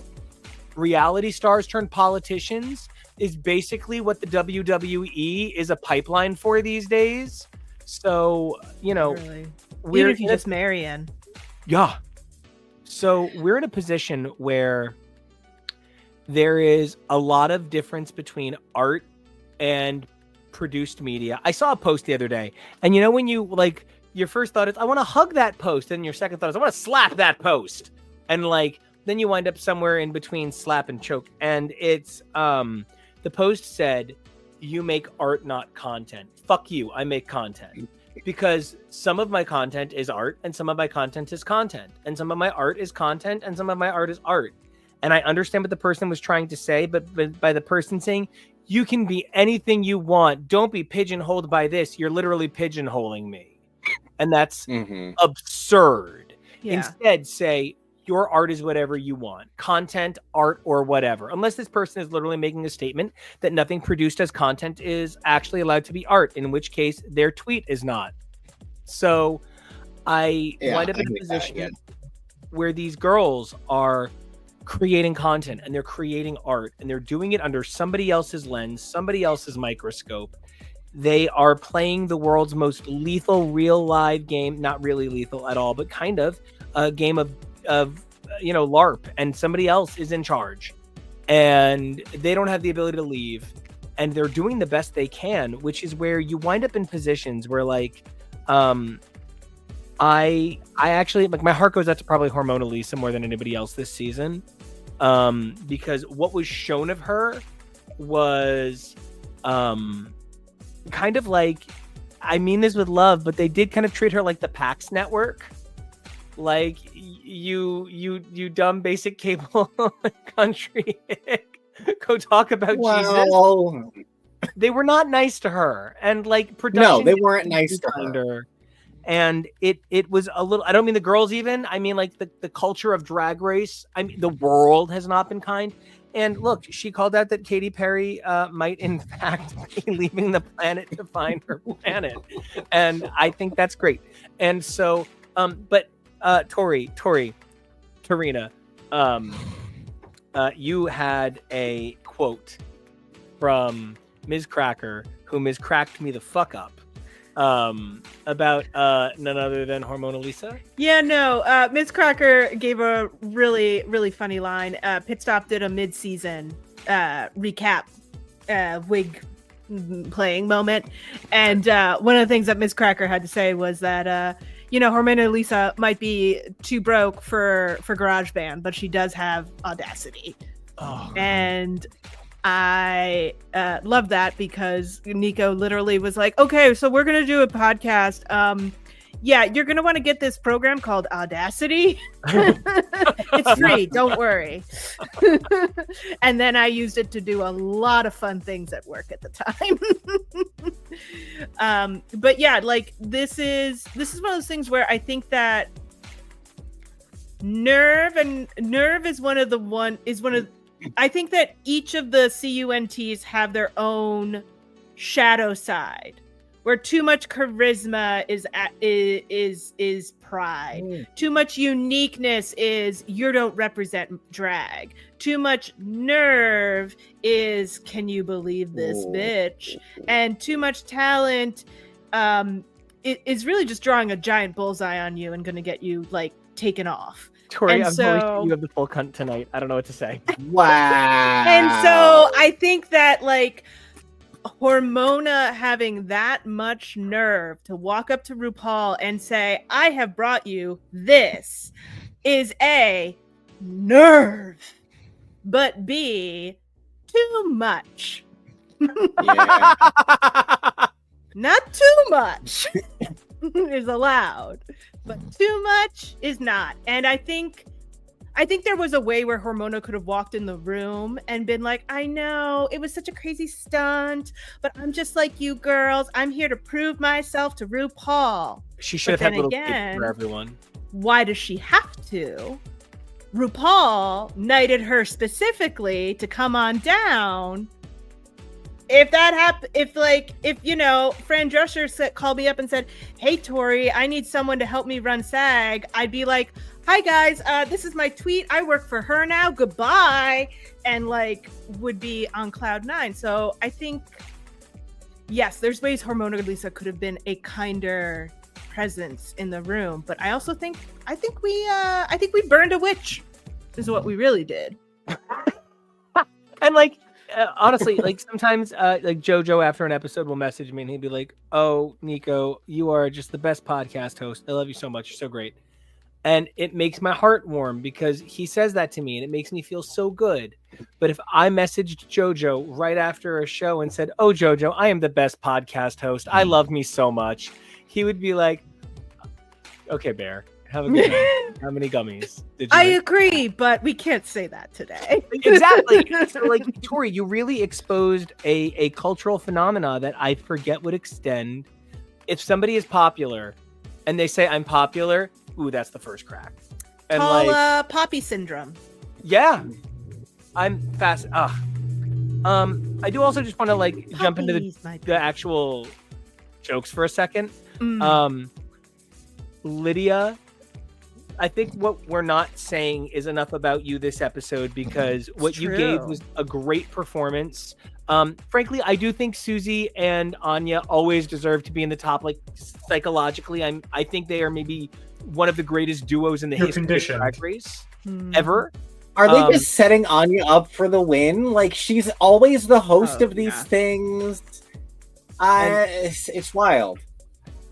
Reality stars turned politicians is basically what the WWE is a pipeline for these days. So, Literally. we're even if you just Marianne. Yeah. So we're in a position where there is a lot of difference between art and produced media. I saw a post the other day, and when you like, your first thought is, I want to hug that post. And your second thought is, I want to slap that post. And like, then you wind up somewhere in between slap and choke. And it's, the post said, you make art, not content. Fuck you. I make content. Because some of my content is art and some of my content is content. And some of my art is content and some of my art is art. And I understand what the person was trying to say, but by the person saying, you can be anything you want. Don't be pigeonholed by this. You're literally pigeonholing me. And that's absurd. Yeah. Instead, say, your art is whatever you want. Content, art, or whatever. Unless this person is literally making a statement that nothing produced as content is actually allowed to be art, in which case their tweet is not. So I wind up in a position where these girls are creating content and they're creating art and they're doing it under somebody else's lens, somebody else's microscope. They are playing the world's most lethal real live game, not really lethal at all, but kind of a game of LARP, and somebody else is in charge, and they don't have the ability to leave, and they're doing the best they can, which is where you wind up in positions where like I actually, like, my heart goes out to probably Hormona Lisa more than anybody else this season, because what was shown of her was kind of like, I mean this with love, but they did kind of treat her like the PAX network. Like, you dumb basic cable country, go talk about Jesus. They were not nice to her, and like production. No, they weren't nice to her. And it was a little, I don't mean the girls even, I mean like the culture of Drag Race. I mean, the world has not been kind. And look, she called out that Katy Perry might in fact be leaving the planet to find her planet. And I think that's great. And so, but Torina, you had a quote from Ms. Cracker, who Ms. Cracked me the fuck up, about none other than Hormona Lisa. Yeah, no, Ms. Cracker gave a really, really funny line. Pit Stop did a mid-season recap wig playing moment, and one of the things that Ms. Cracker had to say was that Hormona Lisa might be too broke for GarageBand, but she does have Audacity. And I love that, because NICO literally was like, okay, so we're going to do a podcast. Yeah, you're going to want to get this program called Audacity. It's free, don't worry. And then I used it to do a lot of fun things at work at the time. But yeah, like this is one of those things where I think that Nerve is I think that each of the CUNTs have their own shadow side, where too much charisma is pride. Too much uniqueness is you don't represent drag. Too much nerve is can you believe this bitch? And too much talent is really just drawing a giant bullseye on you and going to get you like taken off. Tori, I'm really sure you have the full cunt tonight. I don't know what to say. Wow. And so I think that like Hormona having that much nerve to walk up to RuPaul and say, I have brought you this, is A, nerve, but B, too much. Yeah. Not too much is allowed, but too much is not. And I think there was a way where Hormona could have walked in the room and been like, I know it was such a crazy stunt, but I'm just like you girls. I'm here to prove myself to RuPaul. She should have had little cake for everyone. Why does she have to? RuPaul knighted her specifically to come on down. If that happened, if Fran Drescher called me up and said, hey, Tori, I need someone to help me run SAG, I'd be like, hi guys, this is my tweet. I work for her now. Goodbye. And like would be on cloud 9. So I think, yes, there's ways Hormona Lisa could have been a kinder presence in the room. But I also think we burned a witch is what we really did. And like, honestly, like sometimes like JoJo after an episode will message me and he'd be like, oh, NICO, you are just the best podcast host. I love you so much. You're so great. And it makes my heart warm because he says that to me and it makes me feel so good. But if I messaged JoJo right after a show and said, oh, JoJo, I am the best podcast host. I love me so much. He would be like, okay, Bear, have a good night. How many gummies did you make? Agree, but we can't say that today. Exactly. So, like, Tori, you really exposed a cultural phenomena that I forget would extend. If somebody is popular and they say I'm popular, ooh, that's the first crack. And call poppy syndrome. Yeah, I'm fast. I do also just want to like jump into the actual jokes for a second. Lydia, I think what we're not saying is enough about you this episode because what you gave was a great performance. Frankly, I do think Susie and Anya always deserve to be in the top. Like psychologically, I think they are maybe one of the greatest duos in the You're history conditioned. of Drag Race ever. Are they just setting Anya up for the win? Like, she's always the host of these things. It's wild.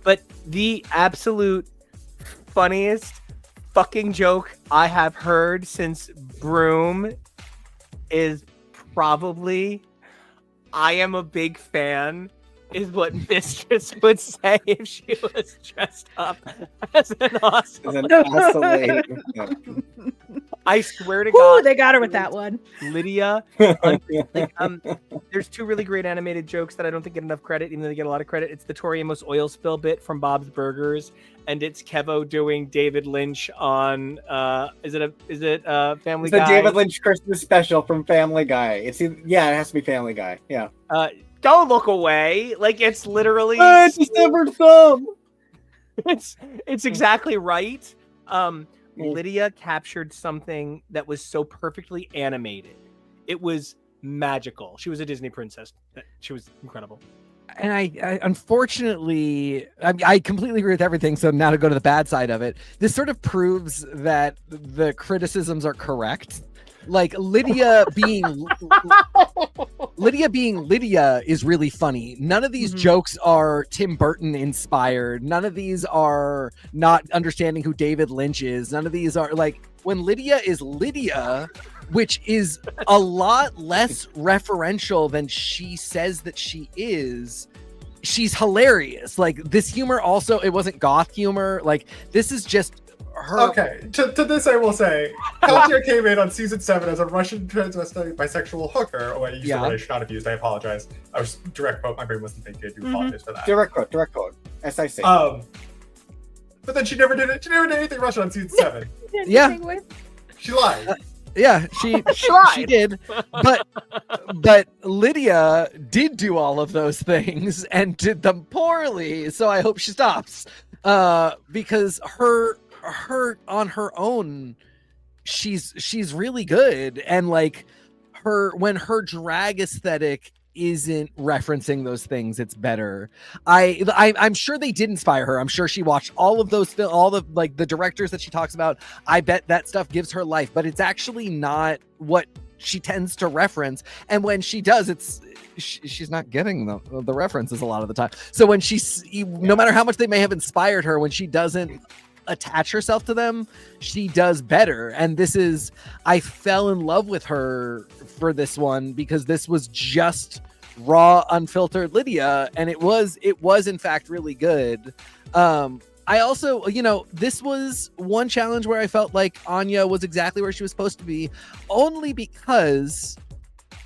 But the absolute funniest fucking joke I have heard since Broom is probably, I am a big fan, is what Mistress would say if she was dressed up as an awesome. I swear to God, they got her with that one. Lydia. There's two really great animated jokes that I don't think get enough credit, even though they get a lot of credit. It's the Tori Amos oil spill bit from Bob's Burgers, and it's KEVO doing David Lynch on is it Family Guy? The David Lynch Christmas special from Family Guy. It has to be Family Guy. Yeah. Don't look away. Like, it's literally it's a severed thumb. It's exactly right. Lydia captured something that was so perfectly animated. It was magical. She was a Disney princess. She was incredible. And I unfortunately, I completely agree with everything. So now to go to the bad side of it, this sort of proves that the criticisms are correct. Like Lydia being Lydia is really funny. None of these jokes are Tim Burton inspired. None of these are not understanding who David Lynch is. None of these are like when Lydia is Lydia, which is a lot less referential than she says that she is. She's hilarious. Like this humor also, it wasn't goth humor. Like this is just her. Okay, to this I will say, Katya came in on season 7 as a Russian transvestite bisexual hooker. Oh, I used the word I should not have used. I apologize. I was direct quote. My brain wasn't thinking. I do apologize for that. Direct quote. SIC. But then she never did it. She never did anything Russian on season 7. Yeah. She lied. Yeah, she did. But Lydia did do all of those things and did them poorly. So I hope she stops. Because her on her own, she's really good. And like when her drag aesthetic isn't referencing those things, it's better. I'm sure they did inspire her. I'm sure she watched all of those all the like the directors that she talks about. I bet that stuff gives her life, but it's actually not what she tends to reference. And when she does, she's not getting the references a lot of the time. So when no matter how much they may have inspired her, when she doesn't attach herself to them, she does better. And I fell in love with her for this one because this was just raw, unfiltered Lydia, and it was in fact really good. I also, this was one challenge where I felt like Anya was exactly where she was supposed to be, only because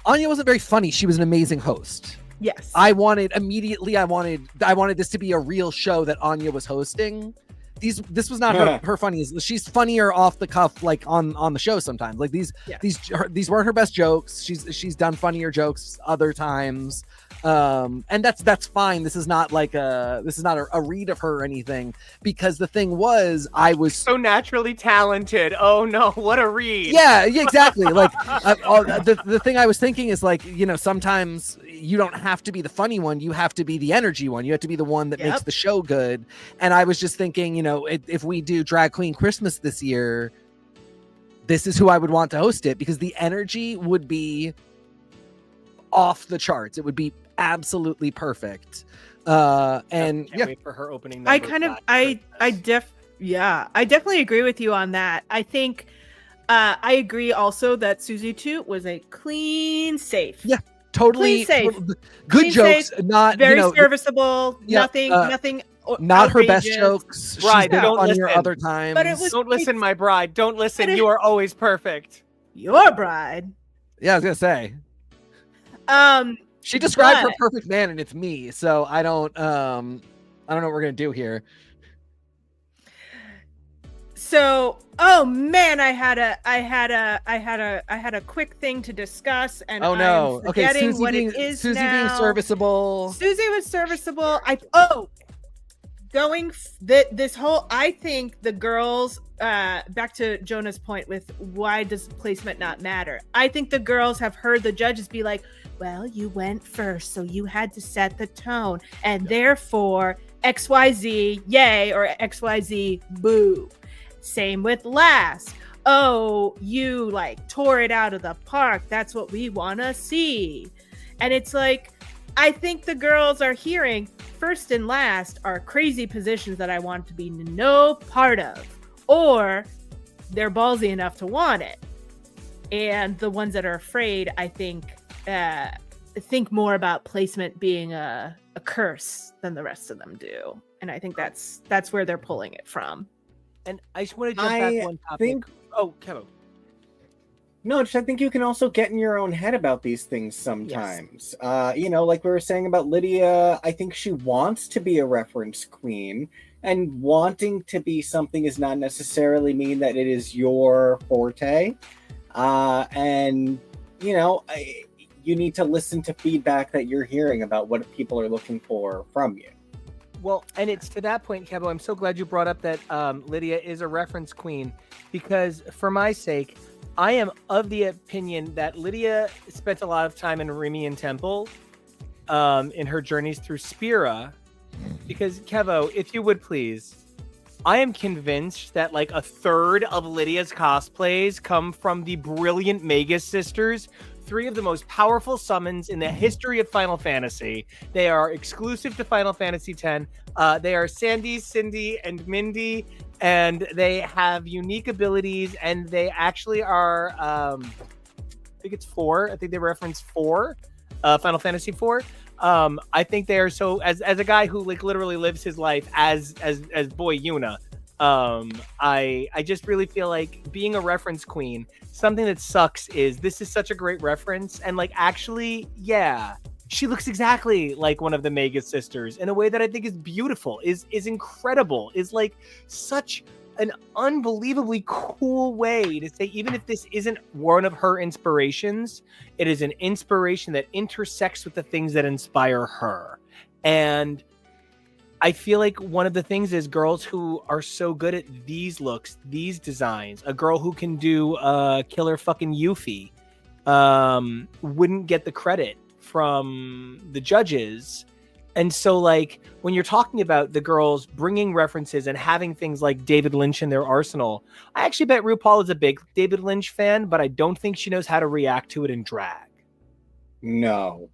Anya wasn't very funny. She was an amazing host. Yes. I wanted this to be a real show that Anya was hosting. This was not her funniest. She's funnier off the cuff, like on the show sometimes. Like these weren't her best jokes. She's done funnier jokes other times, and that's fine. This is not a read of her or anything. Because the thing was, I was so naturally talented. Oh no, what a read! Yeah, exactly. Like the thing I was thinking is like, sometimes you don't have to be the funny one. You have to be the energy one. You have to be the one that makes the show good. And I was just thinking, if we do Drag Queen Christmas this year, this is who I would want to host it, because the energy would be off the charts. It would be absolutely perfect. And can't wait for her opening number. I definitely agree with you on that. I think I agree also that Susie Toot was a clean safe. Yeah. Totally safe. Good Clean jokes, safe, not very serviceable. Yeah, nothing. Not her best outrageous. jokes. Bride, She's been don't funnier listen. other times. But it was- Don't listen, my bride. Don't listen. You are always perfect. Your bride. Yeah, I was gonna say. She described her perfect man, and it's me. So I don't know what we're gonna do here. So, oh man, I had a quick thing to discuss, and Oh no. I'm Okay, forgetting Susie what being it is Susie now. being serviceable. Susie was serviceable. I think the girls back to Jonah's point with why does placement not matter? I think the girls have heard the judges be like, well, you went first, so you had to set the tone, and therefore XYZ yay or XYZ boo. Same with last. Oh, you like tore it out of the park. That's what we want to see. And it's like, I think the girls are hearing first and last are crazy positions that I want to be no part of, or they're ballsy enough to want it. And the ones that are afraid, I think more about placement being a curse than the rest of them do. And I think that's where they're pulling it from. And I just want to jump back one topic. Oh, KEVO. No, I think you can also get in your own head about these things sometimes. Yes. Like we were saying about Lydia, I think she wants to be a reference queen, and wanting to be something does not necessarily mean that it is your forte. You need to listen to feedback that you're hearing about what people are looking for from you. Well, and it's to that point, KEVO, I'm so glad you brought up that Lydia is a reference queen, because for my sake, I am of the opinion that Lydia spent a lot of time in Remian Temple in her journeys through Spira, because KEVO, if you would please, I am convinced that like a third of Lydia's cosplays come from the brilliant Magus sisters, 3 of the most powerful summons in the history of Final Fantasy. They are exclusive to Final Fantasy X. They are Sandy, Cindy, and Mindy, and they have unique abilities, and they actually are, I think it's 4. I think they reference 4, Final Fantasy 4. I think they are so, as a guy who like literally lives his life as boy Yuna, I just really feel like being a reference queen, something that sucks is this is such a great reference, and like actually, yeah, she looks exactly like one of the Magus sisters in a way that I think is beautiful, is incredible, is like such an unbelievably cool way to say, even if this isn't one of her inspirations, it is an inspiration that intersects with the things that inspire her. And I feel like one of the things is girls who are so good at these looks, these designs, a girl who can do killer fucking Yuffie wouldn't get the credit from the judges. And so like when you're talking about the girls bringing references and having things like David Lynch in their arsenal, I actually bet RuPaul is a big David Lynch fan, but I don't think she knows how to react to it in drag. No.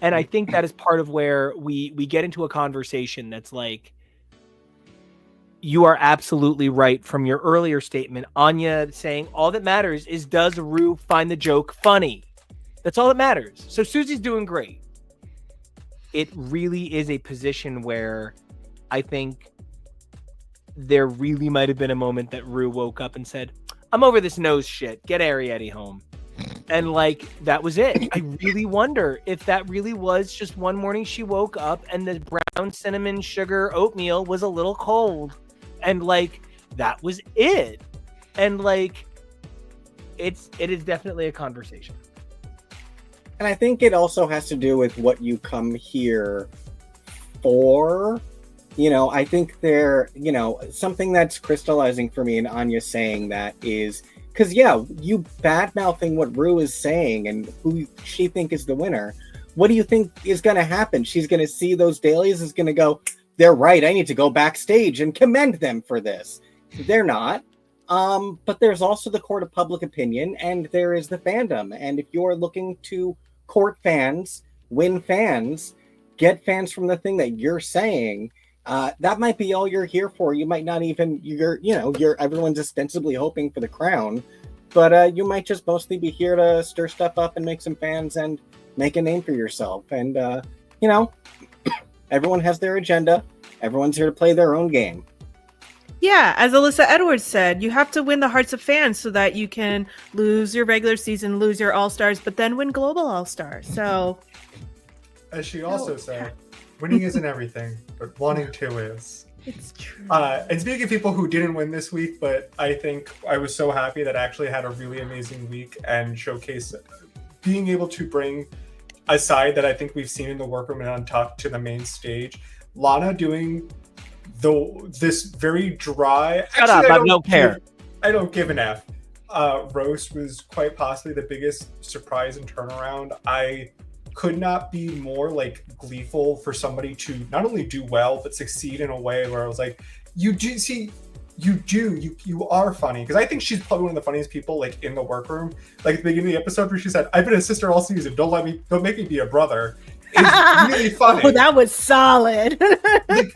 And I think that is part of where we get into a conversation that's like, you are absolutely right from your earlier statement, Anya saying all that matters is, does Ru find the joke funny? That's all that matters. So Susie's doing great. It really is a position where I think there really might have been a moment that Ru woke up and said, I'm over this nose shit. Get Arietti home. And like, that was it. I really wonder if that really was just one morning she woke up and the brown cinnamon sugar oatmeal was a little cold. And like, that was it. And like, it is definitely a conversation. And I think it also has to do with what you come here for. I think something that's crystallizing for me and Anya saying that is, because you bad-mouthing what Ru is saying and who she think is the winner. What do you think is going to happen? She's going to see those dailies, is going to go, they're right, I need to go backstage and commend them for this. They're not. But there's also the court of public opinion, and there is the fandom. And if you're looking to court fans, win fans, get fans from the thing that you're saying, that might be all you're here for. You might not even, everyone's ostensibly hoping for the crown, but you might just mostly be here to stir stuff up and make some fans and make a name for yourself. And, everyone has their agenda. Everyone's here to play their own game. Yeah, as Alyssa Edwards said, you have to win the hearts of fans so that you can lose your regular season, lose your All-Stars, but then win Global All-Stars. So, as she also said, winning isn't everything, but wanting to is. It's true. And speaking of people who didn't win this week, but I think I was so happy that I actually had a really amazing week and showcase being able to bring a side that I think we've seen in the workroom and Untucked to the main stage. Lana doing this very dry. Shut up! I don't care. I don't give an F. Roast was quite possibly the biggest surprise and turnaround. I could not be more like gleeful for somebody to not only do well but succeed in a way where I was like, you are funny, because I think she's probably one of the funniest people like in the workroom. Like at the beginning of the episode where she said, "I've been a sister all season. Don't make me be a brother." It's really funny. Oh, that was solid. Like,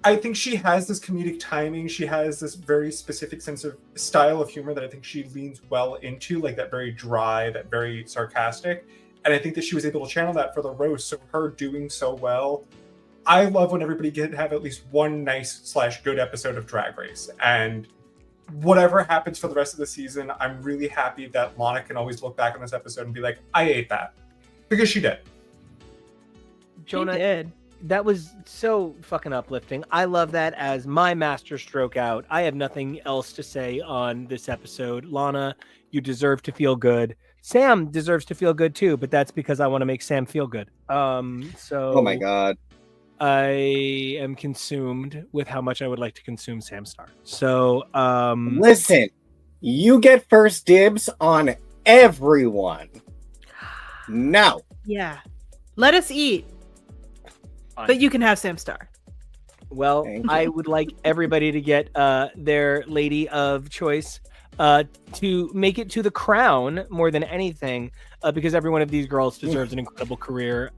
I think she has this comedic timing. She has this very specific sense of style of humor that I think she leans well into, like that very dry, that very sarcastic. And I think that she was able to channel that for the roast. So her doing so well, I love when everybody can have at least one nice/good episode of Drag Race. And whatever happens for the rest of the season, I'm really happy that Lana can always look back on this episode and be like, I ate that. Because she did. Jonah, He did. that was so fucking uplifting. I love that as my master stroke out. I have nothing else to say on this episode. Lana, you deserve to feel good. Sam deserves to feel good too, but that's because I want to make Sam feel good. Oh my god. I am consumed with how much I would like to consume Sam Star. So Listen, you get first dibs on everyone. No. Yeah. Let us eat. But you can have Sam Star. Well, Thank I would like everybody to get their lady of choice to make it to the crown more than anything, because every one of these girls deserves an incredible career.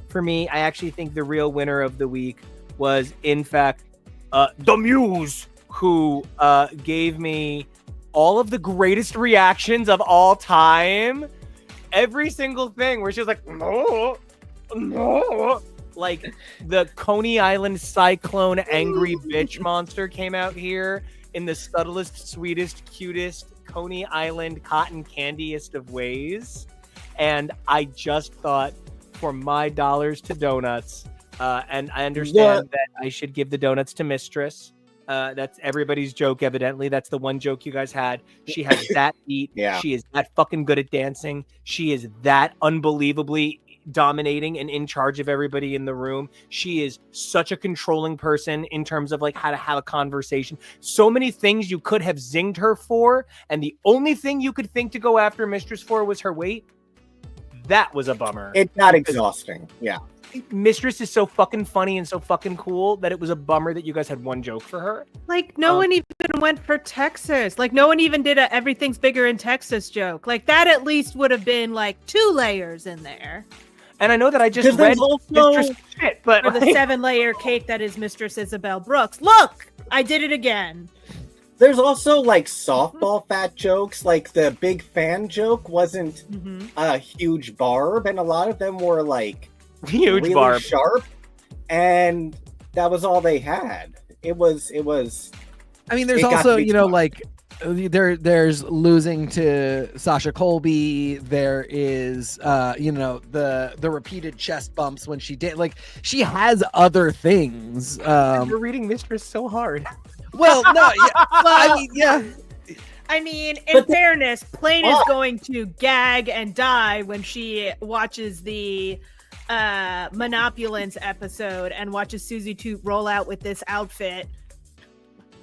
For me, I actually think the real winner of the week was, in fact, the Muse, who gave me all of the greatest reactions of all time. Every single thing where she was like, no. Like the Coney Island cyclone angry bitch monster came out here in the subtlest, sweetest, cutest Coney Island cotton candiest of ways. And I just thought, for my dollars to donuts, and I understand that I should give the donuts to Mistress. That's everybody's joke, evidently. That's the one joke you guys had. She has that beat. Yeah. She is that fucking good at dancing. She is that unbelievably dominating and in charge of everybody in the room. She is such a controlling person in terms of like how to have a conversation. So many things you could have zinged her for, and the only thing you could think to go after Mistress for was her weight. That was a bummer. It got exhausting. Yeah. Mistress is so fucking funny and so fucking cool that it was a bummer that you guys had one joke for her. Like, no one even went for Texas. Like, no one even did a everything's bigger in Texas joke. Like, that at least would have been like 2 layers in there. And I know that I just read Mistress shit, but for the 7-layer cake that is Mistress Isabelle Brooks. Look, I did it again. There's also like softball fat jokes. Like the big fan joke wasn't a huge barb, and a lot of them were like huge really barb, sharp, and that was all they had. It was. I mean, there's also, you know, like there's losing to Sasha Colby. There is, you know, the repeated chest bumps when she did. Like, she has other things. We're reading Mistress so hard. Well, no, yeah, I mean, yeah. I mean, in fairness, Plain is going to gag and die when she watches the Monopulence episode and watches Susie Toot roll out with this outfit.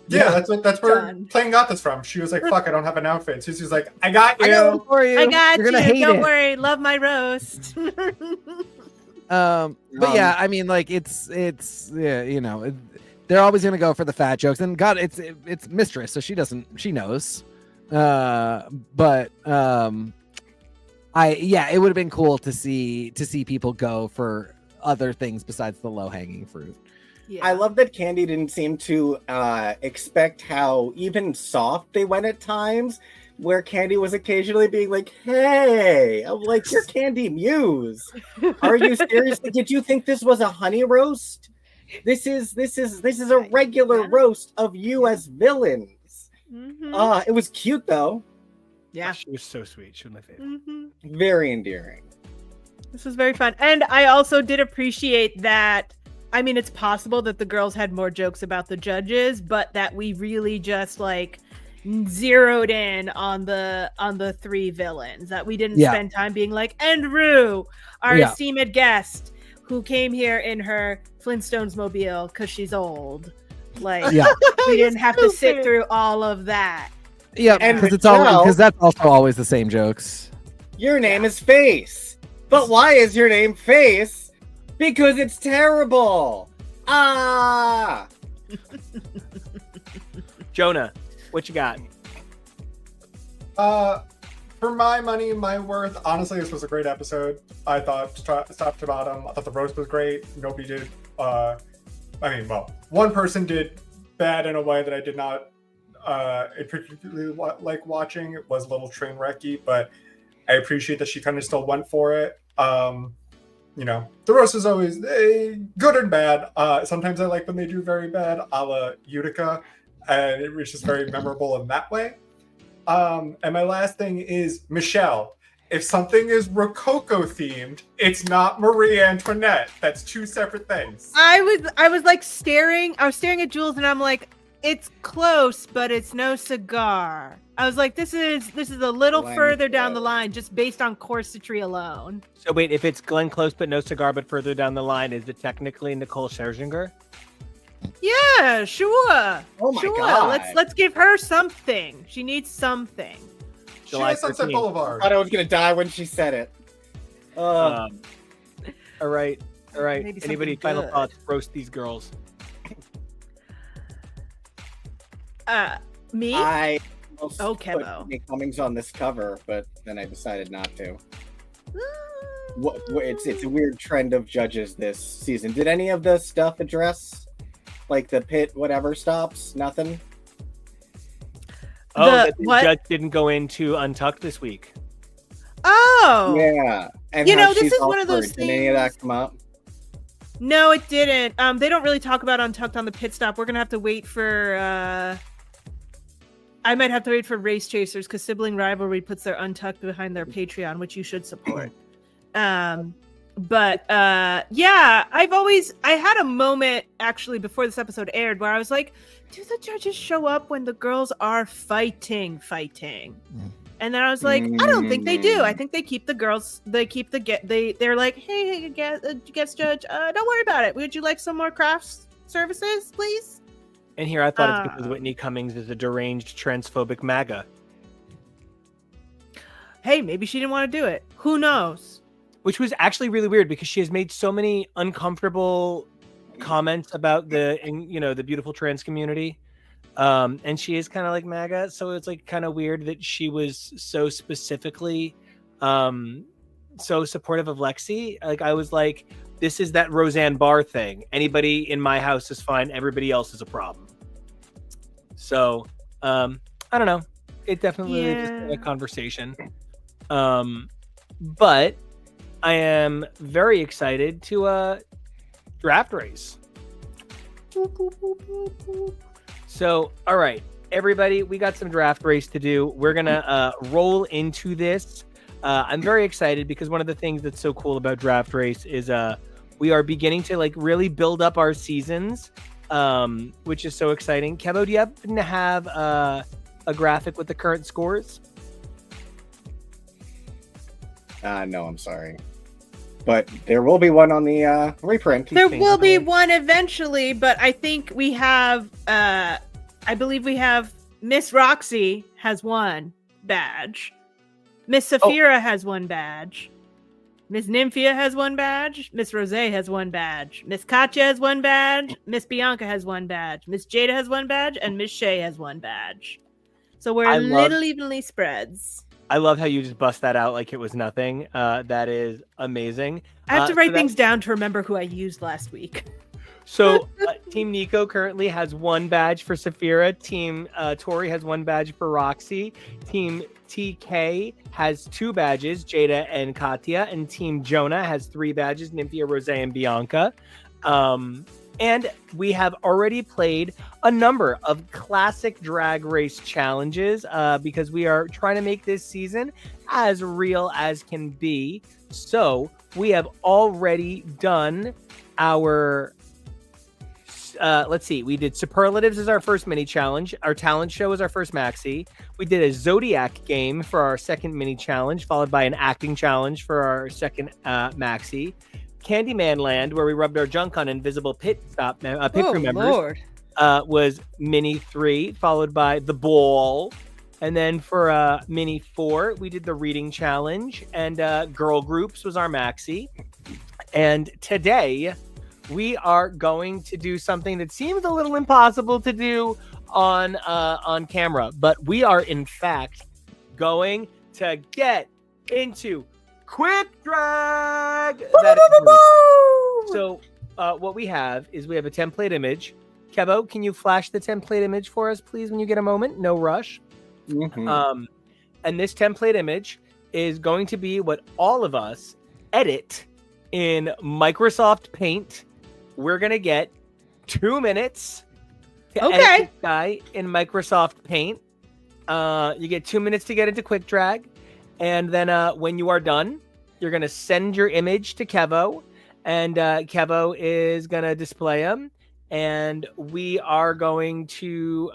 Yeah, that's where Done. Plain got this from. She was like, "Fuck, I don't have an outfit." Susie's like, "I got you. I got it for you. I got You're gonna you. hate Don't it. worry. Love my roast. But yeah, I mean, like it's yeah, you know, they're always gonna go for the fat jokes, and God, it's Mistress, so she knows. But it would have been cool to see people go for other things besides the low hanging fruit. Yeah. I love that Kandy didn't seem to expect how even soft they went at times, where Kandy was occasionally being like, "Hey," I'm like, "You're Kandy Muse. Are you serious? Did you think this was a honey roast? This is a regular roast of you as villains." It was cute though. Yeah. She was so sweet. She was my favorite. Very endearing. This was very fun. And I also did appreciate that. I mean, it's possible that the girls had more jokes about the judges, but that we really just like zeroed in on the 3 villains. That we didn't spend time being like, and Rue, our esteemed guest, who came here in her Flintstones mobile because she's old. Like, Yeah. we didn't have to sit through all of that. Yeah, And because that's also always the same jokes. Your name is Face. But why is your name Face? Because it's terrible. Ah. Jonah, what you got? For my money, my worth, honestly, this was a great episode. I thought, top to bottom, I thought the roast was great. Nobody did, one person did bad in a way that I did not particularly like watching. It was a little train wrecky, but I appreciate that she kind of still went for it. The roast is always good and bad. Sometimes I like when they do very bad, a la Utica, and it was just very memorable in that way. And my last thing is Michelle. If something is Rococo themed, it's not Marie Antoinette. That's two separate things. I was like staring. I was staring at Jules, and I'm like, it's close, but it's no cigar. I was like, this is a little further down the line, just based on corsetry alone. So wait, if it's Glenn Close but no cigar, but further down the line, is it technically Nicole Scherzinger? Yeah, sure. Oh my sure. God. Let's give her something. She needs something. She July has Sunset 13th. Boulevard. I thought I was gonna die when she said it. All right. Maybe Anybody something final good. thoughts? Roast these girls. Me? I almost Oh, put KEVO. Nick Cummings on this cover, but then I decided not to. It's a weird trend of judges this season. Did any of the stuff address, like the pit whatever stops? Nothing. The what? judge didn't go into Untucked this week. Oh. Yeah, and You how know, this she's is one of those offered. Did any of that things- come up? No, it didn't. They don't really talk about Untucked on the pit stop. We're gonna have to wait for. I might have to wait for Race Chasers because Sibling Rivalry puts their Untucked behind their Patreon, which you should support. Yeah, I had a moment actually before this episode aired where I was like, do the judges show up when the girls are fighting? And then I was like, I don't think they do. I think they keep the girls. They're like, hey, guest judge, don't worry about it. Would you like some more crafts services, please? And here I thought it's because Whitney Cummings is a deranged transphobic MAGA. Hey, maybe she didn't want to do it. Who knows? Which was actually really weird because she has made so many uncomfortable comments about the beautiful trans community. And she is kind of like MAGA. So it's like kind of weird that she was so specifically so supportive of Lexi. Like I was like, this is that Roseanne Barr thing. Anybody in my house is fine. Everybody else is a problem. So I don't know. It definitely is just a conversation. But I am very excited to draft race. So, all right, everybody, we got some draft race to do. We're gonna roll into this. I'm very excited because one of the things that's so cool about draft race is we are beginning to like really build up our seasons, which is so exciting. KEVO, do you happen to have a graphic with the current scores? No, I'm sorry. But there will be one on the reprint. There will be one eventually, but I think we have, I believe we have Miss Roxy has one badge. Miss Saphira has one badge. Miss Nymphia has one badge. Miss Rose has one badge. Miss Katya has one badge. Miss Bianca has one badge. Miss Jada has one badge. And Miss Shay has one badge. So we're little evenly spreads. I love how you just bust that out like it was nothing. That is amazing. I have to write things down to remember who I used last week. So Team NICO currently has one badge for Saphira. Team Tori has one badge for Roxy. Team TK has two badges, Jada and Katya. And Team Jonah has three badges, Nymphia, Rose, and Bianca. And we have already played a number of classic drag race challenges because we are trying to make this season as real as can be. So we have already done our, let's see, we did Superlatives as our first mini challenge. Our talent show was our first maxi. We did a Zodiac game for our second mini challenge, followed by an acting challenge for our second maxi. Candyman Land, where we rubbed our junk on invisible pit crew members, Lord. was Mini 3, followed by The Ball. And then for Mini 4, we did the Reading Challenge, and Girl Groups was our maxi. And today, we are going to do something that seems a little impossible to do on camera, but we are in fact going to get into quick drag. So what we have is we have a template image. Kevo, can you flash the template image for us, please, when you get a moment? No rush. Mhm. And this template image is going to be what all of us edit in Microsoft Paint. We're going to get 2 minutes to edit this guy in Microsoft Paint. You get 2 minutes to get into quick drag. And then when you are done, you're going to send your image to Kevo. And Kevo is going to display them. And we are going to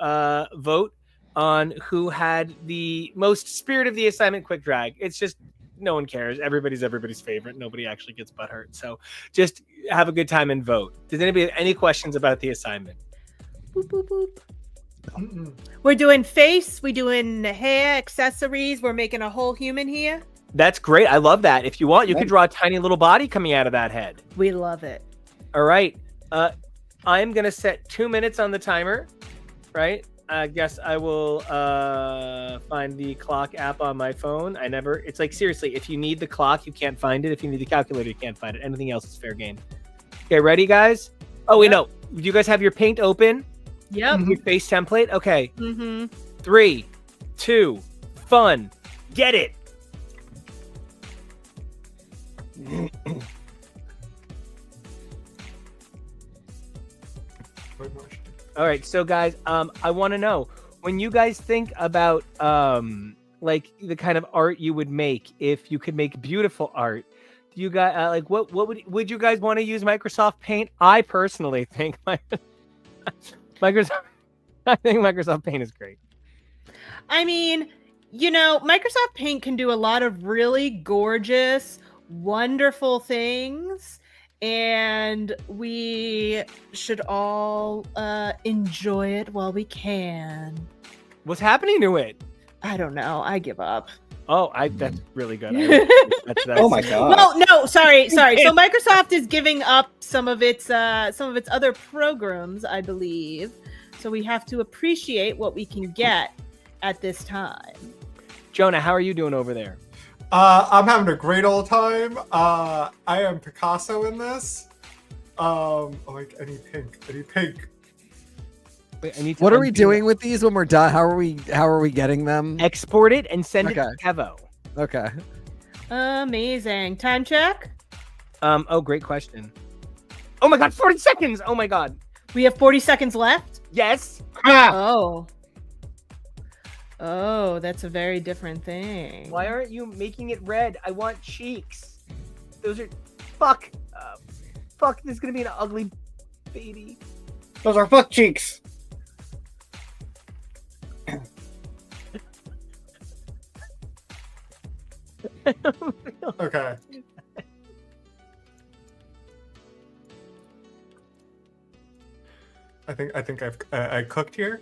vote on who had the most spirit of the assignment quick drag. It's just, no one cares. Everybody's favorite. Nobody actually gets butthurt. So just have a good time and vote. Does anybody have any questions about the assignment? Boop, boop, boop. We're doing face. We're doing hair, accessories. We're making a whole human here. That's great. I love that. If you want, you could draw a tiny little body coming out of that head. We love it. All right. I'm going to set 2 minutes on the timer, right? I guess I will find the clock app on my phone. It's like, seriously, if you need the clock, you can't find it. If you need the calculator, you can't find it. Anything else is fair game. Okay, ready, guys? Oh, wait, no. Do you guys have your paint open? Yep. Your face template? Okay. Mm-hmm. 3, 2, fun. Get it. All right, so guys, I want to know, when you guys think about like the kind of art you would make if you could make beautiful art, do you guys like what would you guys want to use Microsoft Paint? I personally think Microsoft Paint is great. I mean, Microsoft Paint can do a lot of really gorgeous, wonderful things. And we should all enjoy it while we can. What's happening to it? I don't know. I give up. Oh, that's really good. That's Oh my god. Well, no, sorry. So Microsoft is giving up some of its other programs, I believe. So we have to appreciate what we can get at this time. Jonah, how are you doing over there? I'm having a great old time. I am Picasso in this. Like any pink. Wait, What are we doing with these when we're done? How are we getting them? Export it and send it to Kevo. Okay. Amazing. Time check. Oh, great question. Oh my god, 40 seconds. Oh my god. We have 40 seconds left. Yes. Oh, that's a very different thing. Why aren't you making it red? I want cheeks. Those are fuck. Fuck. This is gonna be an ugly baby. Those are fuck cheeks. Okay. I think I cooked here.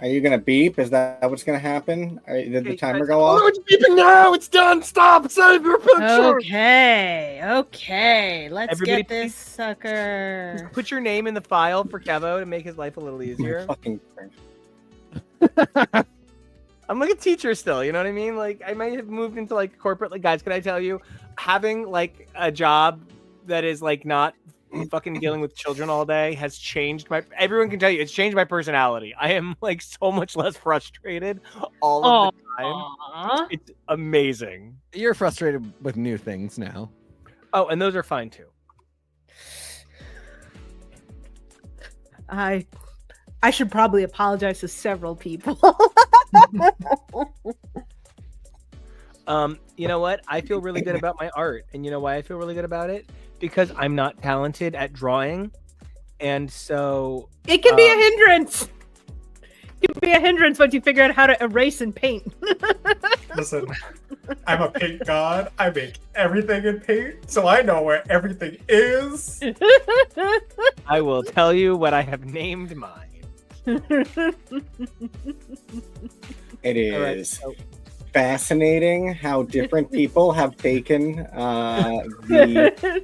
Are you gonna beep? Is that what's gonna happen? Did the timer go off? Oh, it's beeping now. It's done. Stop. Save your picture. Okay. Let's Everybody get this sucker. Put your name in the file for Kevo to make his life a little easier. Fucking. I'm like a teacher still, you know what I mean? Like, I might have moved into like corporate. Like, guys, can I tell you, having like a job that is like not fucking dealing with children all day has changed everyone can tell you it's changed my personality. I am like so much less frustrated all of the time. It's amazing. You're frustrated with new things now. Oh, and those are fine too. I should probably apologize to several people. You know what? I feel really good about my art. And you know why I feel really good about it? Because I'm not talented at drawing. And so... It can be a hindrance. It can be a hindrance once you figure out how to erase and paint. Listen, I'm a paint god. I make everything in paint, so I know where everything is. I will tell you what I have named mine. It is All right, so- fascinating how different people have taken the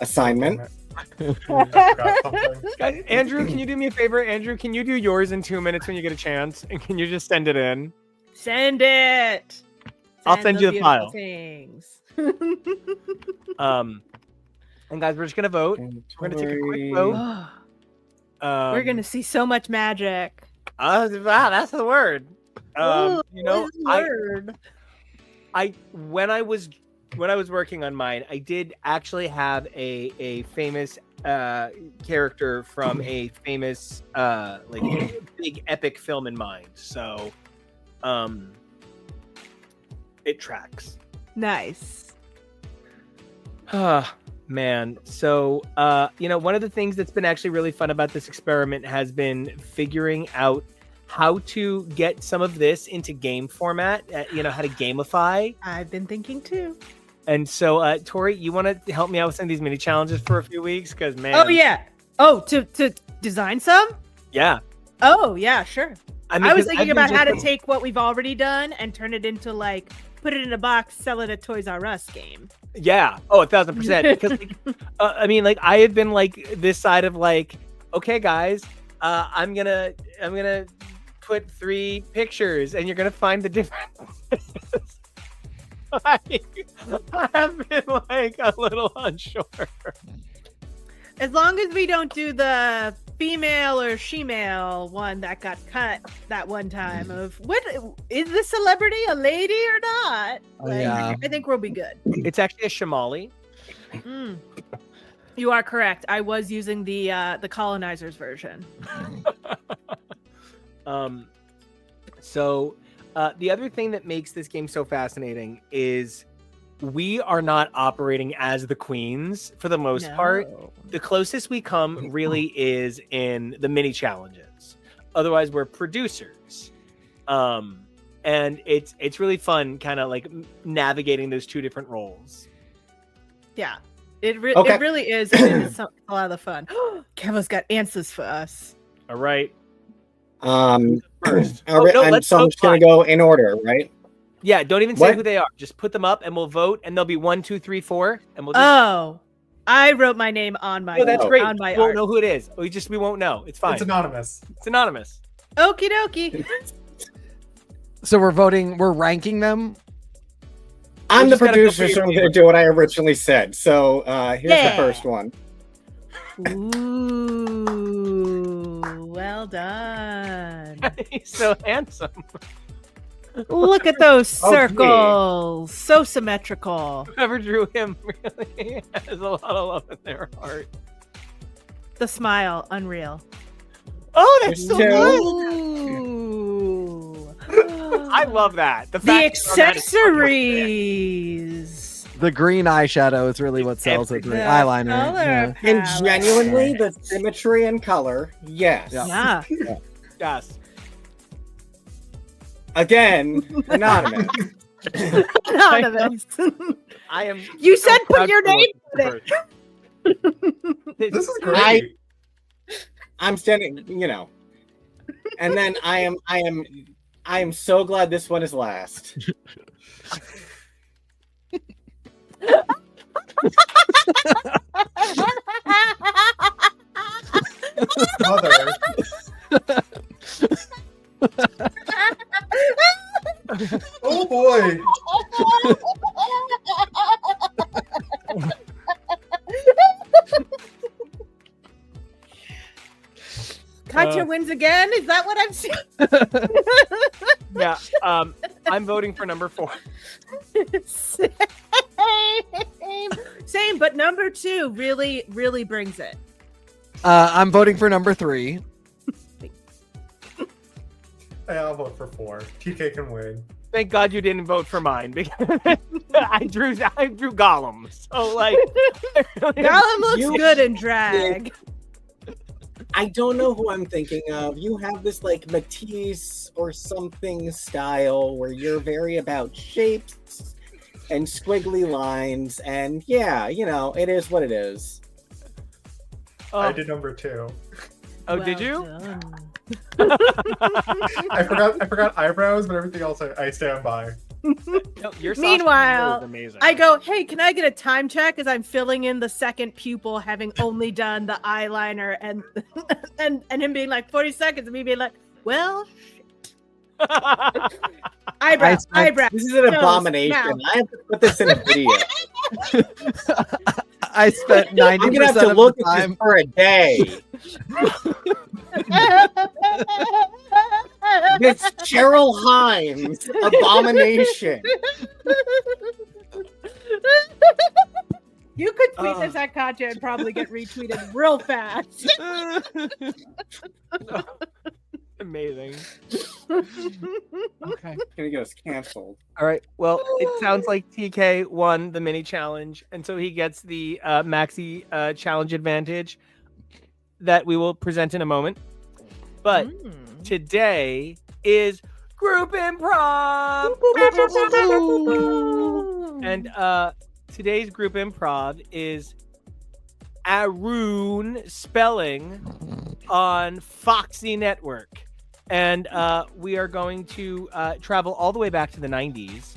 assignment. I forgot something. Guys, Andrew, can you do me a favor? Andrew, can you do yours in 2 minutes when you get a chance? And can you just send it in? Send it. I'll send you the beautiful file. Things. And guys, we're just gonna vote. We're gonna take a quick vote. We're gonna see so much magic. Wow, that's the word. Ooh, You know, what is the word? when I was working on mine, I did actually have a famous character from a famous like big epic film in mind. So it tracks. Nice. Man. So one of the things that's been actually really fun about this experiment has been figuring out how to get some of this into game format, how to gamify. I've been thinking too. And so, Tori, you want to help me out with some of these mini challenges for a few weeks? Because, man. Oh, yeah. Oh, to design some? Yeah. Oh, yeah, sure. I was 'cause I've thinking been about how to just- take what we've already done and turn it into, like, put it in a box, sell it at Toys R Us game. Yeah. Oh, 1,000%. Because, I have been, this side of, okay, guys, I'm gonna put 3 pictures, and you're going to find the difference. I have been a little unsure. As long as we don't do the female or she-male one that got cut that one time of what is this celebrity a lady or not? Yeah. I think we'll be good. It's actually a Shamali. You are correct. I was using the colonizers version. So the other thing that makes this game so fascinating is we are not operating as the queens for the most part. The closest we come really is in the mini challenges. Otherwise, we're producers. And it's really fun kind of navigating those 2 different roles. Yeah. It really is. It is a lot of fun. KEVO's got answers for us. All right. First. no, let's so I'm vote just gonna go in order, right? Yeah, don't even say What? who they are. Just put them up and we'll vote, and there'll be 1, 2, 3, 4, and we'll just Oh, I wrote my name on my. No, that's great. On my We won't art. know who it is. We won't know. It's fine. It's anonymous. It's anonymous. Okie dokie. So we're ranking them. I'm the just gotta go producer, for so your I'm gonna do what I originally said. So here's Yeah. the first one. Ooh, well done. He's so handsome. Look at those Okay. circles. So symmetrical. Whoever drew him really has a lot of love in their heart. The smile, unreal. Oh, that's so Two. good. Ooh. I love that. The fact that it's on that is fucking sick. accessories. The green eyeshadow is really what sells it. The The eyeliner. color Yeah. And palette. genuinely, the symmetry and color, yes. Yeah. Yeah. Yes. Again, anonymous. Anonymous. I am. You so said put proud your to name work in with it. This is great. I'm standing, and then I am so glad this one is last. Mother. Oh boy. Katya wins again? Is that what I'm seeing? Yeah. I'm voting for number 4. Same, but number 2 really, really brings it. I'm voting for number 3. Yeah, I'll vote for 4. TK can win. Thank God you didn't vote for mine because I drew Gollum. So Gollum looks You- good in drag. I don't know who I'm thinking of. You have this like Matisse or something style where you're very about shapes and squiggly lines, and yeah, you know, it is what it is. I did number 2. Oh, did you? I forgot eyebrows, but everything else I stand by. No, your sausage Meanwhile, is amazing. I go, hey, can I get a time check as I'm filling in the second pupil, having only done the eyeliner and and him being like 40 seconds, and me being like, well, eyebrow. This is an nose, abomination. mouth. I have to put this in a video. I spent 90% I'm gonna have to of look the at time. this for a day. This Cheryl Hines abomination. You could tweet this at Katya and probably get retweeted real fast. Amazing. Okay. Gonna get us canceled. All right. Well, it sounds like TK won the mini challenge, and so he gets the maxi challenge advantage that we will present in a moment. But today is group improv, and today's group improv is Arun spelling on Foxy Network. And we are going to travel all the way back to the 90s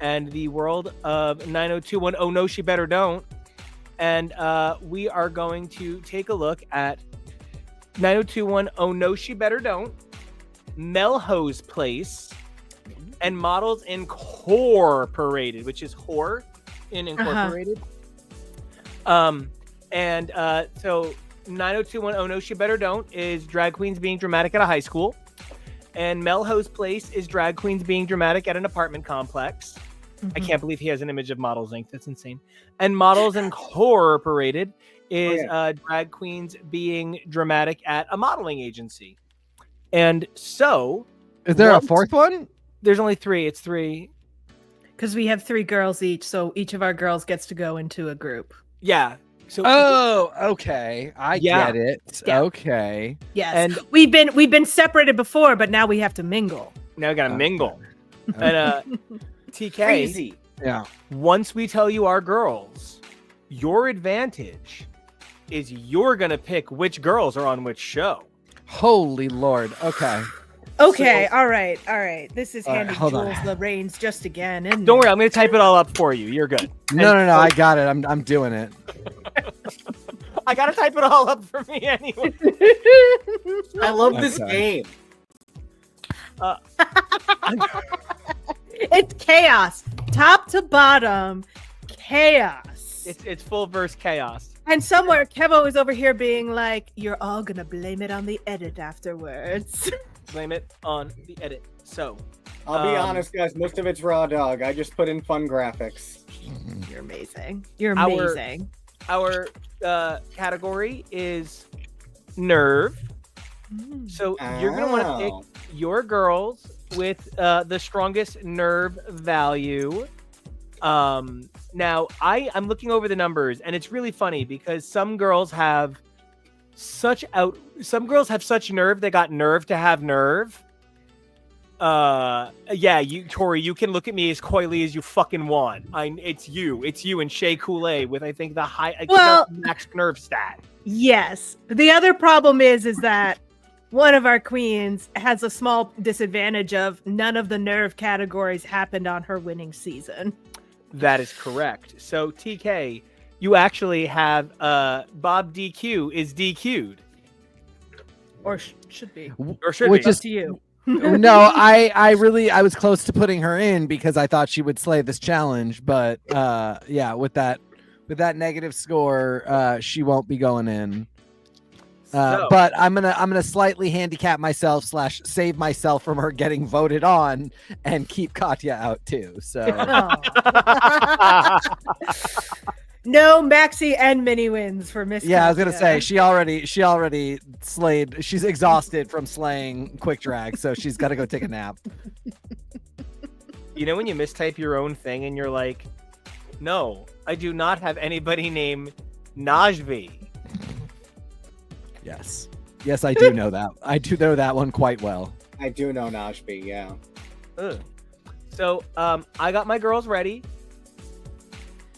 and the world of 90210 Oh No She Better Don't. And we are going to take a look at 90210 Oh No She Better Don't, Melrose Place, and Models Incorporated, which is whore in Incorporated. So 90210 Oh No She Better Don't is drag queens being dramatic at a high school. And Melrose Place is drag queens being dramatic at an apartment complex. I can't believe he has an image of Models Inc. That's insane. And Models Incorporated is drag queens being dramatic at a modeling agency. And so... Is there a fourth one? There's only 3. It's 3. Because we have 3 girls each, so each of our girls gets to go into a group. Yeah. So Okay. I get it. Yeah. Okay. Yes. And we've been separated before, but now we have to mingle. now we gotta mingle. Okay. And TK, Crazy. Yeah. once we tell you our girls, your advantage is you're gonna pick which girls are on which show. Holy Lord. Okay. Okay, all right. This is All right, handing hold Jules on. the reins just again. Isn't Don't it? worry, I'm gonna type it all up for you. You're good. No, I got it. I'm doing it. I gotta type it all up for me anyway. I love this Okay. game. It's chaos, top to bottom, chaos. It's full verse chaos. And somewhere Kevo is over here being like, "You're all gonna blame it on the edit afterwards." Blame it on the edit. So I'll be honest, guys. Most of it's raw dog. I just put in fun graphics. You're amazing. You're Our- amazing. our category is nerve. So you're gonna want to pick your girls with the strongest nerve value. Now I'm looking over the numbers, and it's really funny because some girls have such nerve they got nerve to have nerve. Tori, you can look at me as coyly as you fucking want. It's you and Shea Coulee with I think the max nerve stat. Yes. The other problem is that one of our queens has a small disadvantage of none of the nerve categories happened on her winning season. That is correct. So TK, you actually have Bob DQ is DQ'd. Or should be. Or should Which be. is To you. no, I was close to putting her in because I thought she would slay this challenge, but with that negative score, she won't be going in. But I'm gonna slightly handicap myself / save myself from her getting voted on and keep Katya out too. So No maxi and mini wins for Miss. yeah, I was gonna Katya. say she already slayed. She's exhausted from slaying quick drag, so she's got to go take a nap. You know when you mistype your own thing and you're like, no, I do not have anybody named Najvi. Yes. Yes, I do know that. I do know that one quite well. I do know Najbi, yeah. Ugh. So, I got my girls ready.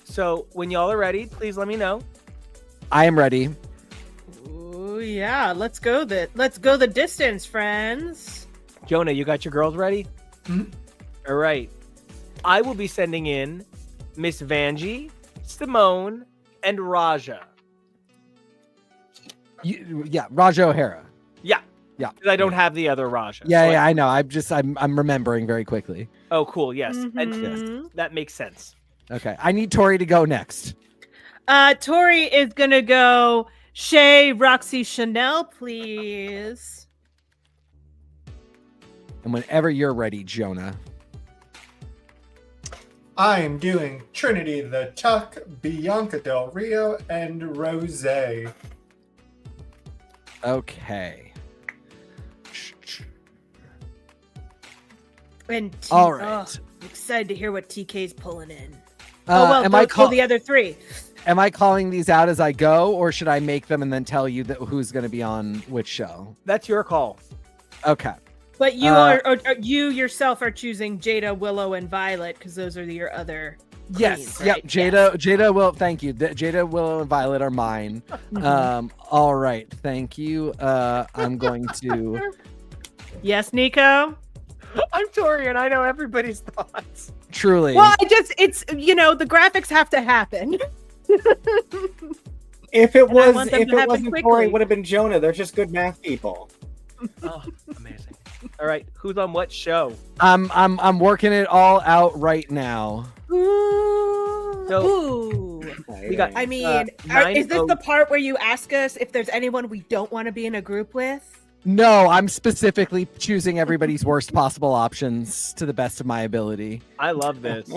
So, when y'all are ready, please let me know. I am ready. Ooh, yeah, let's go the distance, friends. Jonah, you got your girls ready? Mhm. All right. I will be sending in Miss Vanjie, Simone, and Raja. Yeah, Raja O'Hara. Yeah. Yeah. 'Cause I don't have the other Raja. Yeah, So yeah, I know. I'm remembering very quickly. Oh, cool. Yes. And Mhm. that makes sense. Okay, I need Tori to go next. Tori is gonna go Shay, Roxy, Chanel, please. And whenever you're ready, Jonah. I'm doing Trinity the Tuck, Bianca Del Rio, and Rose. Okay. And All right. I'm excited to hear what TK's pulling in. Am I the other three. Am I calling these out as I go, or should I make them and then tell you that who's going to be on which show? That's your call. Okay. But you you yourself are choosing Jada, Willow, and Violet because those are your other. Yes. queens, right? Yep. Jada will. Thank you. Jada, Willow, and Violet are mine. All right. Thank you. I'm going to. Yes, Nico. I'm Tori, and I know everybody's thoughts. Truly. Well, it's the graphics have to happen. If it I want them if to it happen wasn't quickly. Tori, it would have been Jonah. They're just good math people. Oh, amazing. All right, who's on what show? I'm working it all out right now. Ooh. So- Ooh. We got- I mean, is this 9-0 the part where you ask us if there's anyone we don't want to be in a group with? No, I'm specifically choosing everybody's worst possible options to the best of my ability. I love this.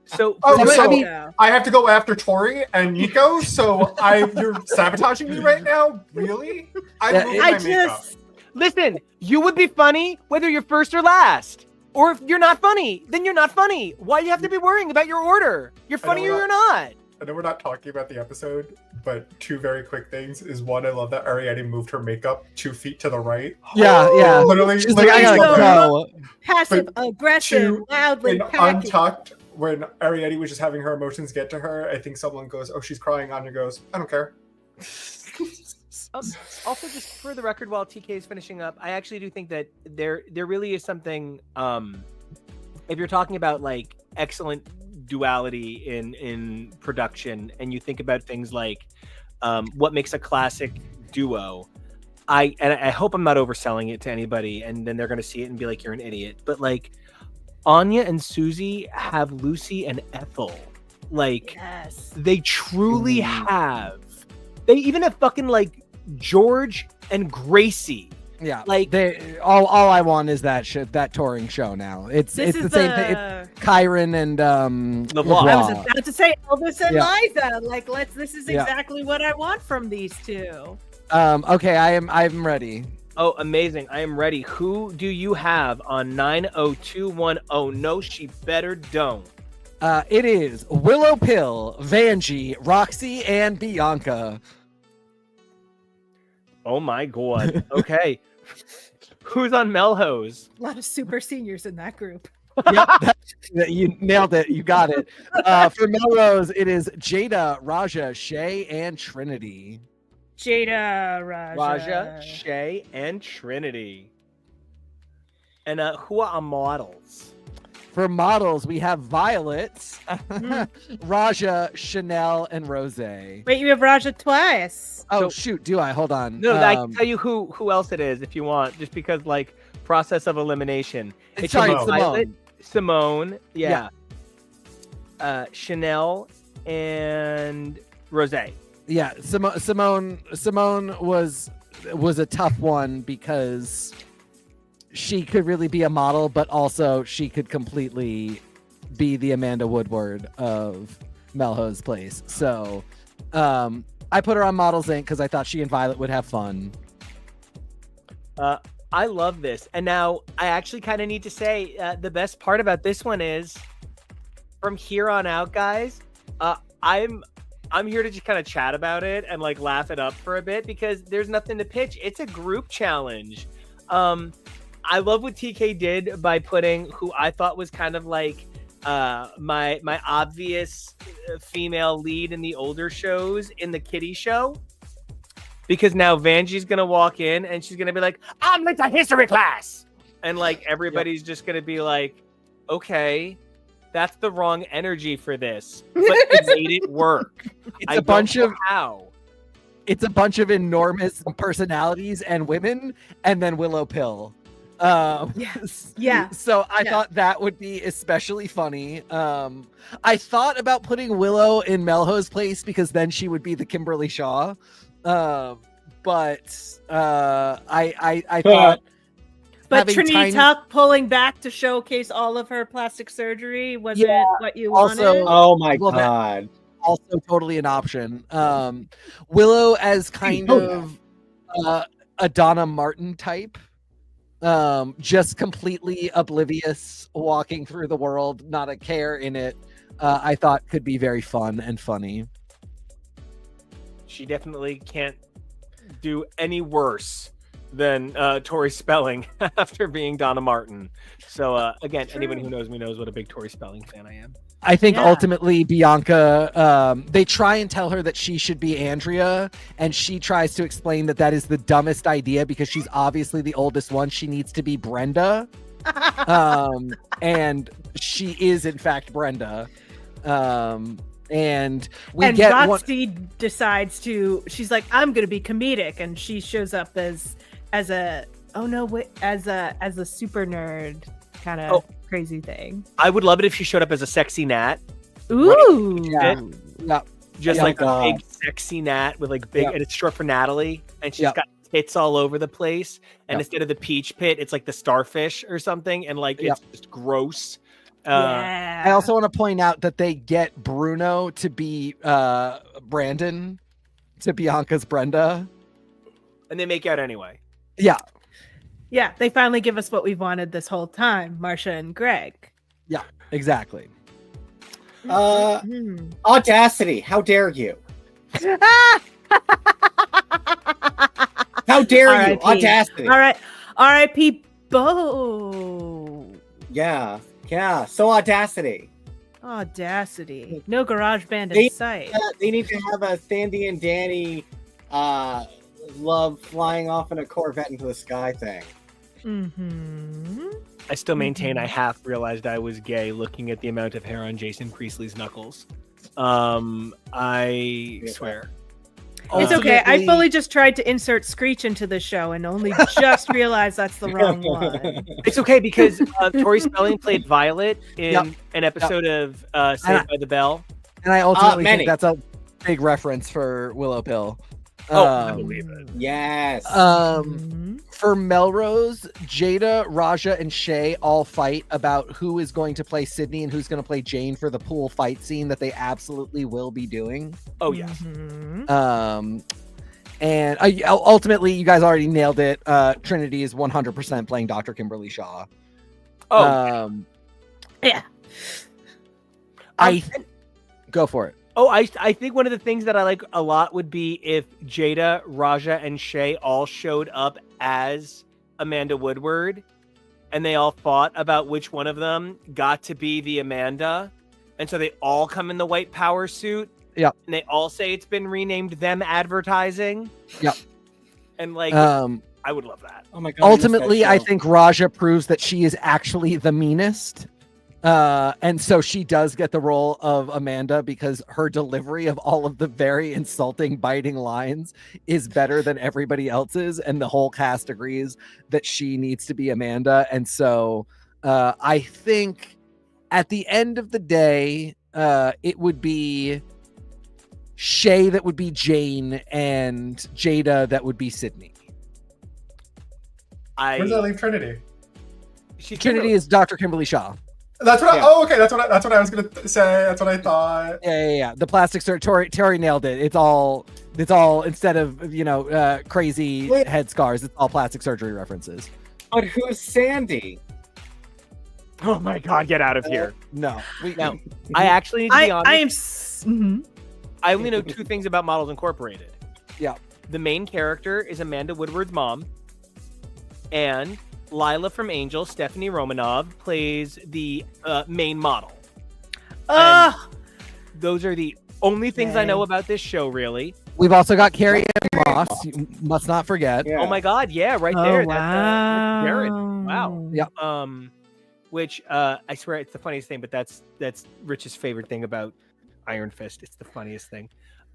So, Oh, I so mean- I have to go after Tori and Nico, so you're sabotaging me right now? Really? Yeah, moved I my makeup. just listen, you would be funny whether you're first or last. Or if you're not funny, then you're not funny. Why do you have to be worrying about your order? You're funny or we're you're not. I know we're not talking about the episode, but two very quick things is one, I love that Ariadne moved her makeup 2 feet to the right. Yeah. Literally, She's like, I gotta go. passive aggressive, Two, loudly in packing. Untucked, when Ariadne was just having her emotions get to her, I think someone goes, "Oh, she's crying." Anya goes, "I don't care." Also, just for the record, while TK is finishing up, I actually do think that there really is something. If you're talking about like excellent duality in production, and you think about things like what makes a classic duo, I hope I'm not overselling it to anybody, and then they're gonna see it and be like, "You're an idiot." But like, Anya and Susie have Lucy and Ethel. Like, Yes. they truly have. They even have fucking like George and Gracie. Yeah, Like- they all I want is that touring show now. It's This the is same thing. It's Kyron and LeVar. I was LeVar. about to say Elvis and Yeah. Liza. Like, this is Yeah. exactly what I want from these two. Okay, I'm ready. Oh, amazing. I am ready. Who do you have on 90210? No, she better don't. It is Willow Pill, Vanjie, Roxy, and Bianca. Oh my god. Okay. Who's on Melrose? A lot of super seniors in that group. Yep, you nailed it. You got it. For Melrose, it is Jada, Raja, Shay, and Trinity. Jada, Raja, Shay, and Trinity. And who are our models? For models, we have Violet, Raja, Chanel, and Rose. Wait, you have Raja twice. Oh So- shoot, do I? Hold on. No, I can tell you who else it is if you want, just because like process of elimination. It's gonna sorry, be Simone. Violet, Simone, yeah. Chanel and Rose. Yeah, Simone was a tough one because she could really be a model, but also she could completely be the Amanda Woodward of Melrose Place. So I put her on Models Inc. because I thought she and Violet would have fun. I love this. And now I actually kind of need to say the best part about this one is from here on out, guys, I'm I'm here to just kind of chat about it and like laugh it up for a bit because there's nothing to pitch. It's a group challenge. I love what TK did by putting who I thought was kind of like my obvious female lead in the older shows in the kiddie show. Because now Vanjie's gonna walk in and she's gonna be like, I'm late to history class. And like everybody's just gonna be like, okay, that's the wrong energy for this. But it made it work. It's a bunch of enormous personalities and women, and then Willow Pill. Yes. Yeah. So I thought that would be especially funny. I thought about putting Willow in Melho's place because then she would be the Kimberly Shaw. I thought. But Trinity Tuck pulling back to showcase all of her plastic surgery wasn't what you wanted. Oh my god. Also totally an option. Willow as kind of a Donna Martin type. Just completely oblivious, walking through the world, not a care in it. I thought could be very fun and funny. She definitely can't do any worse than Tori Spelling after being Donna Martin. So again, anyone who knows me knows what a big Tori Spelling fan I am. I think ultimately Bianca, they try and tell her that she should be Andrea, and she tries to explain that that is the dumbest idea because she's obviously the oldest one. She needs to be Brenda. And she is in fact Brenda. And Roxy decides to, she's like, I'm gonna be comedic, and she shows up as a super nerd kind of crazy thing. I would love it if she showed up as a sexy gnat. Ooh. Just like a big sexy gnat with like big, and it's short for Natalie, and she's got tits all over the place. And instead of the peach pit, it's like the starfish or something, and like it's just gross. I also want to point out that they get Bruno to be Brandon to Bianca's Brenda, and they make out anyway. Yeah, they finally give us what we've wanted this whole time, Marcia and Greg. Yeah, exactly. Audacity, how dare you? How dare you? Audacity. All right. R.I.P. Bo. Yeah. So Audacity. No garage band in sight. They need to have a Sandy and Danny love flying off in a Corvette into the sky thing. I still maintain I half realized I was gay looking at the amount of hair on Jason Priestley's knuckles. I swear. It's okay. I fully just tried to insert Screech into the show and only just realized that's the wrong one. It's okay because Tori Spelling played Violet in an episode of Saved by the Bell. And I ultimately think that's a big reference for Willow Pill. I believe it. Yes. For Melrose, Jada, Raja, and Shay all fight about who is going to play Sydney and who's going to play Jane for the pool fight scene that they absolutely will be doing. Oh, yes. And ultimately, you guys already nailed it. Trinity is 100% playing Dr. Kimberly Shaw. Yeah. Go for it. Oh, I think one of the things that I like a lot would be if Jada, Raja, and Shay all showed up as Amanda Woodward, and they all fought about which one of them got to be the Amanda, and so they all come in the white power suit. Yeah, and they all say it's been renamed Them Advertising. Yeah, and like I would love that. Oh my god! Ultimately, I think Raja proves that she is actually the meanest. And so she does get the role of Amanda because her delivery of all of the very insulting, biting lines is better than everybody else's. And the whole cast agrees that she needs to be Amanda. And so I think at the end of the day, it would be Shay that would be Jane and Jada that would be Sydney. Where does that leave Trinity? Trinity is Dr. Kimberly Shaw. That's what. Okay. That's what I was gonna say. That's what I thought. Yeah. The plastic surgery. Tori nailed it. It's all instead of crazy head scars. It's all plastic surgery references. But who's Sandy? Oh my god! Get out of here. No. I actually need to be honest. I only know 2 things about Models Incorporated. Yeah. The main character is Amanda Woodward's mom, and Lila from Angel, Stephanie Romanov, plays the main model. Those are the only things I know about this show, really. We've also got Carrie Ann Moss. You must not forget. Yeah. Oh my God, yeah, right there. Wow. That's Darren. Wow. Yeah. Which I swear it's the funniest thing, but that's Rich's favorite thing about Iron Fist. It's the funniest thing.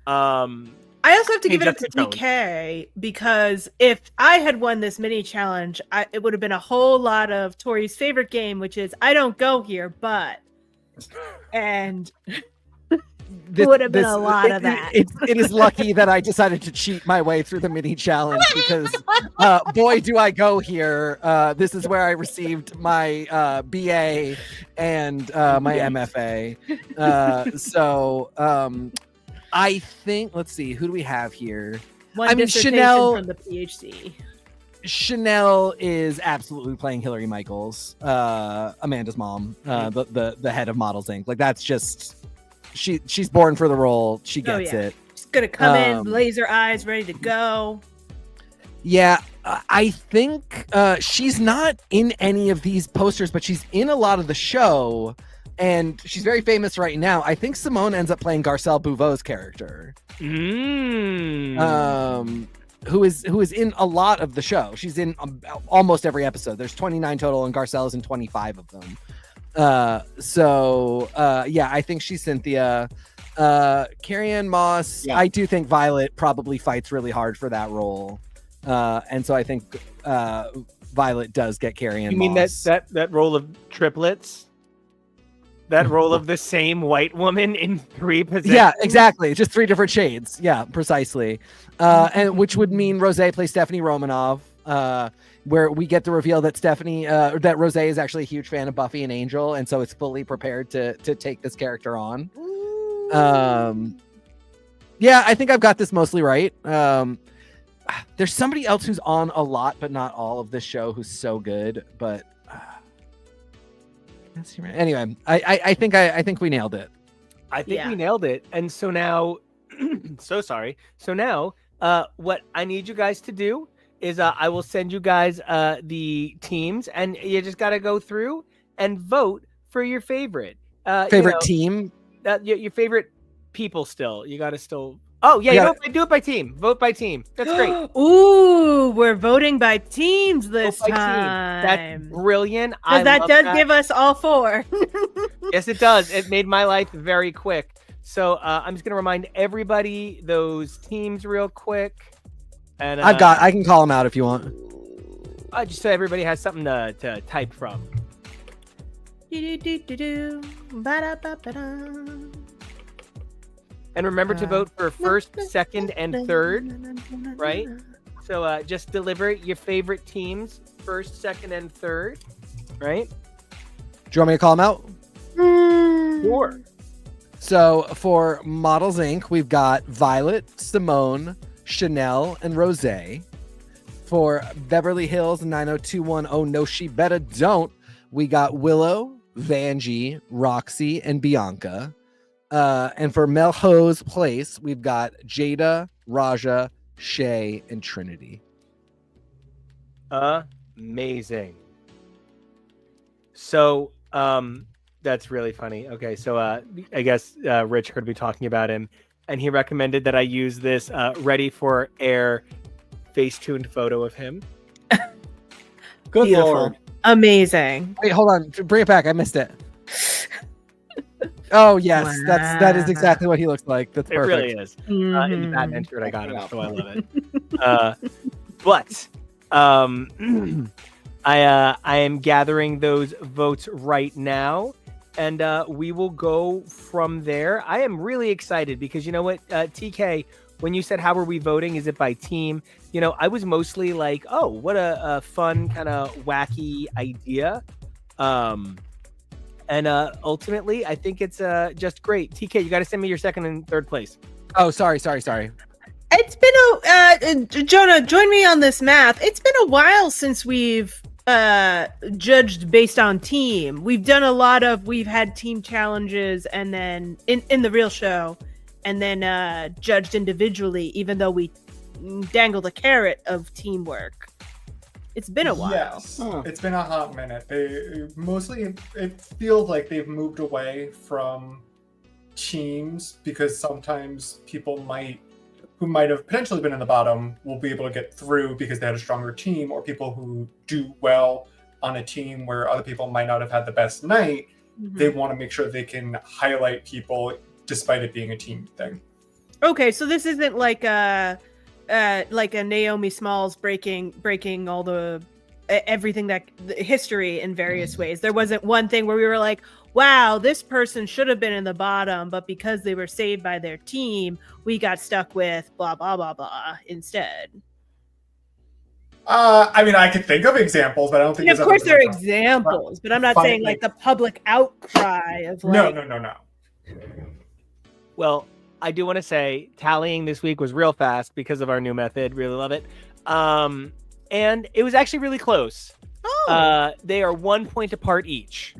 I also have to give it up to Justification. DK because if I had won this mini challenge, it would have been a whole lot of Tori's favorite game, which is I don't go here, but. And it would have been a lot of that. It is lucky that I decided to cheat my way through the mini challenge because, boy, do I go here. This is where I received my BA and my MFA. I think, let's see, who do we have here? One dissertation Chanel from the PhD. Chanel is absolutely playing Hillary Michaels, Amanda's mom, the head of Models Inc. Like that's just she's born for the role. She gets it. She's gonna come in, laser eyes, ready to go. Yeah, I think she's not in any of these posters, but she's in a lot of the show, and she's very famous right now. I think Simone ends up playing Garcelle Bouveau's character. Who is in a lot of the show. She's in almost every episode. There's 29 total, and Garcelle's in 25 of them. Yeah, I think she's Cynthia. Carrie Ann Moss. Yeah. I do think Violet probably fights really hard for that role, and so I think Violet does get Carrie Ann Moss. You mean that role of triplets? That role of the same white woman in 3 positions? Yeah, exactly. Just 3 different shades. Yeah, precisely. And which would mean Rose plays Stephanie Romanov, where we get the reveal that that Rose is actually a huge fan of Buffy and Angel, and so is fully prepared to take this character on. Yeah, I think I've got this mostly right. There's somebody else who's on a lot, but not all of this show, who's so good, but. Anyway, I think we nailed it. I think we nailed it. And so now, So now, what I need you guys to do is I will send you guys the teams, and you just got to go through and vote for your favorite team. Your favorite people. Still, you got to still. Oh yeah, do it by team. Vote by team. That's great. Ooh, we're voting by teams this time. That's brilliant. Because that does give us all 4. Yes, it does. It made my life very quick. So I'm just gonna remind everybody those teams real quick. And I can call them out if you want. Just so everybody has something to type from. And remember to vote for first, second, and third, right? So just deliver your favorite teams, first, second, and third, right? Do you want me to call them out? Sure. So for Models Inc., we've got Violet, Simone, Chanel, and Rose. For Beverly Hills 90210 No She Betta Don't, we got Willow, Vanjie, Roxy, and Bianca. And for Melrose Place, we've got Jada, Raja, Shay, and Trinity. Amazing. So, that's really funny. Okay, so I guess Rich heard me talking about him, and he recommended that I use this ready for air face-tuned photo of him. Good Beautiful. Lord. Amazing. Wait, hold on. Bring it back. I missed it. Oh yes, that is exactly what he looks like. That's perfect. It really is. In the Batman shirt I got him, so I love it. But I am gathering those votes right now, and we will go from there. I am really excited because you know what, TK, when you said how are we voting, is it by team? You know, I was mostly like, oh, what a fun kind of wacky idea. And ultimately, I think it's just great. TK, you got to send me your second and third place. Oh, sorry. It's been Jonah, join me on this math. It's been a while since we've judged based on team. We've done we've had team challenges, and then in the real show, and then judged individually, even though we dangled a carrot of teamwork. It's been a while. Yes, it's been a hot minute. They mostly, it feels like they've moved away from teams because sometimes people who might have potentially been in the bottom will be able to get through because they had a stronger team, or people who do well on a team where other people might not have had the best night. They want to make sure they can highlight people despite it being a team thing. Okay, so this isn't like a Naomi Smalls breaking all the everything that the history in various ways. There wasn't one thing where we were like, wow, this person should have been in the bottom, but because they were saved by their team, we got stuck with blah blah blah blah instead. I mean, I could think of examples, but I don't think. And of course, there are examples, but I'm not saying like the public outcry of like. No. Well, I do want to say tallying this week was real fast because of our new method. Really love it. And it was actually really close. Oh. They are 1 point apart each.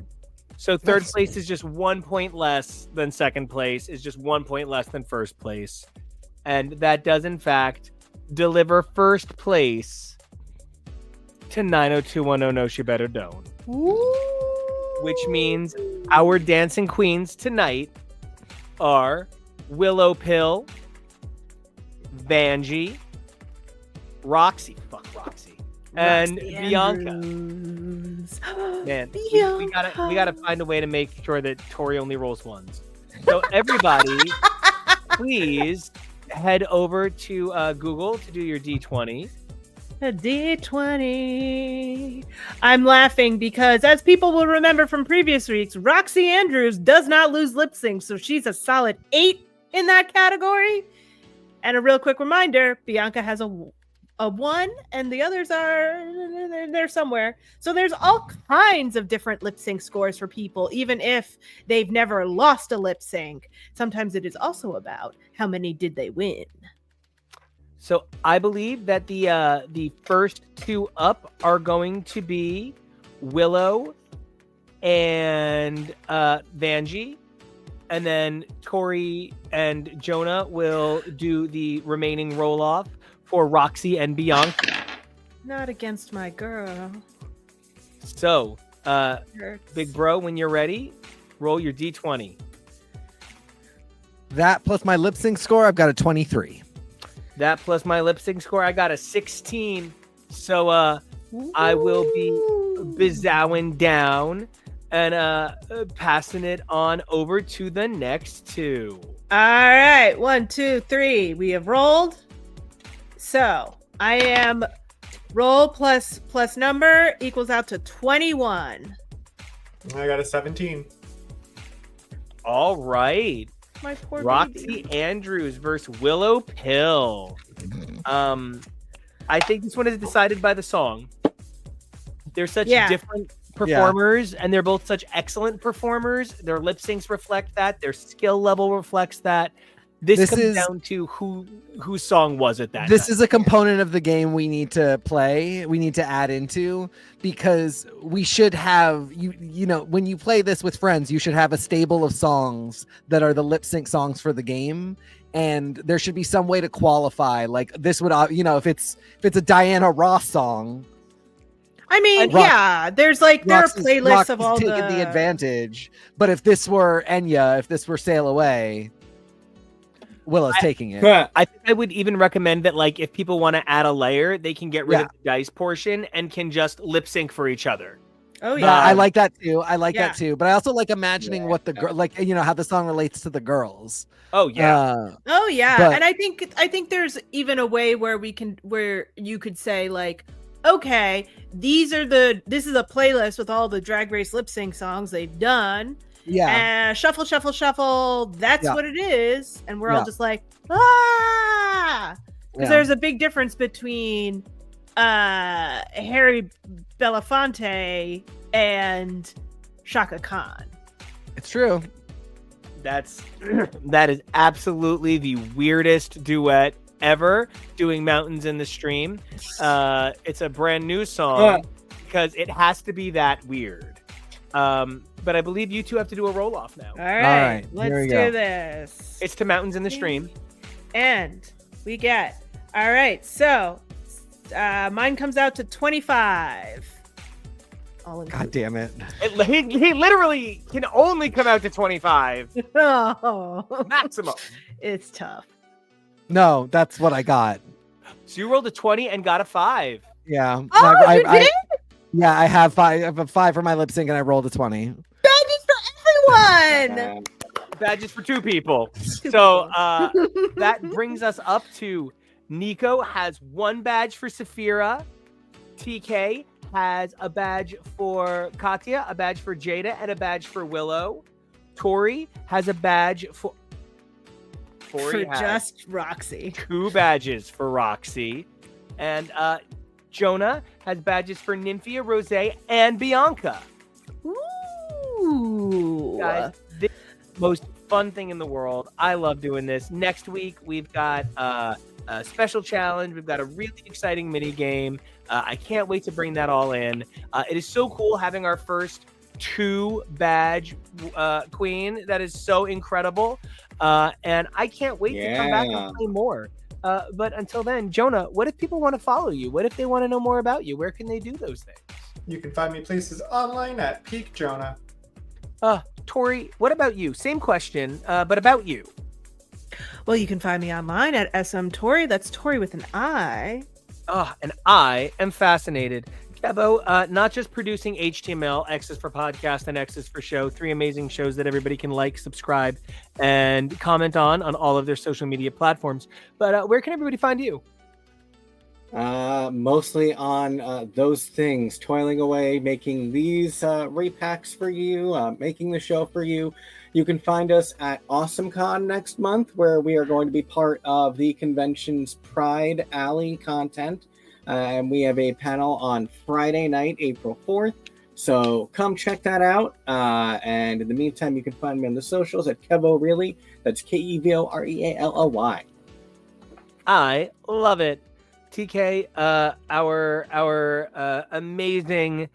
So third place is just 1 point less than second place, is just 1 point less than first place. And that does, in fact, deliver first place to 90210 No She Better Don't. Ooh. Which means our dancing queens tonight are Willow Pill, Vanjie, Roxy, and Bianca. Man, we gotta find a way to make sure that Tori only rolls ones. So everybody, please head over to Google to do your D20. A D20. I'm laughing because, as people will remember from previous weeks, Roxy Andrews does not lose lip sync, so she's a solid 8 in that category. And a real quick reminder, Bianca has a 1, and the others they're somewhere. So there's all kinds of different lip sync scores for people, even if they've never lost a lip sync. Sometimes it is also about how many did they win. So I believe that the first two up are going to be Willow and Vanjie, and then Tori and Jonah will do the remaining roll off for Roxy and Bianca. Not against my girl. So, Big Bro, when you're ready, roll your D20. That plus my lip sync score, I've got a 23. That plus my lip sync score, I got a 16. So I will be bizowing down and passing it on over to the next two. All right, 1, 2, 3. We have rolled. So I am roll plus number equals out to 21. I got a 17. All right. My poor Roxy baby. Andrews versus Willow Pill. I think this one is decided by the song. They're such different performers, and they're both such excellent performers. Their lip syncs reflect that. Their skill level reflects that. This comes down to whose song was it that This night. is a component of the game we need to play. We need to add into, because we should have, you know, when you play this with friends, you should have a stable of songs that are the lip sync songs for the game. And there should be some way to qualify. Like this would, you know, if it's a Diana Ross song. I mean, there's like there are playlists of all taking the advantage. But if this were Enya, if this were Sail Away, Willa's taking it. I think I would even recommend that, like, if people want to add a layer, they can get rid of the dice portion and can just lip sync for each other. Oh yeah, I like that too. That too. But I also like imagining what the girl, like, you know, how the song relates to the girls. Oh yeah. And I think there's even a way where you could say like, okay, this is a playlist with all the Drag Race lip sync songs they've done. Yeah. Shuffle. That's what it is. And we're all just like, ah! Because there's a big difference between Harry Belafonte and Shaka Khan. It's true. That is absolutely the weirdest duet ever, doing Mountains in the Stream. It's a brand new song because it has to be that weird. but I believe you two have to do a roll off now. All right, here we let's go. do this. It's to Mountains in the Stream. And we get, all right, so mine comes out to 25. God damn it. He literally can only come out to 25 Oh, maximum. it's tough. No, that's what I got. So you rolled a 20 and got a 5. Yeah. Oh, you did? Yeah, I have 5. I have a 5 for my lip sync, and I rolled a 20. Badges for everyone. Badges for 2 people. So that brings us up to NICO has 1 badge for Saphira. TK has a badge for Katya, a badge for Jada, and a badge for Willow. Tori has a badge for just Roxy. 2 badges for Roxy. And Jonah has badges for Nymphia, Rose, and Bianca. Ooh. Guys, this is the most fun thing in the world. I love doing this. Next week, we've got a special challenge. We've got a really exciting mini game. I can't wait to bring that all in. It is so cool having our first 2 badge queen. That is so incredible. And I can't wait to come back and play more. But until then, Jonah, what if people want to follow you? What if they want to know more about you? Where can they do those things? You can find me places online at Peak Jonah. Tori, what about you? Same question, but about you. Well, you can find me online at smtori. That's Tori with an I. And I am fascinated. KEVO, not just producing HTML, X is for podcast and X is for show, 3 amazing shows that everybody can like, subscribe, and comment on all of their social media platforms. But where can everybody find you? Mostly on those things, toiling away, making these repacks for you, making the show for you. You can find us at AwesomeCon next month, where we are going to be part of the convention's Pride Alley content. And we have a panel on Friday night, April 4th. So come check that out. And in the meantime, you can find me on the socials at KEVO Really. That's KEVO REALLY. I love it. TK, our amazing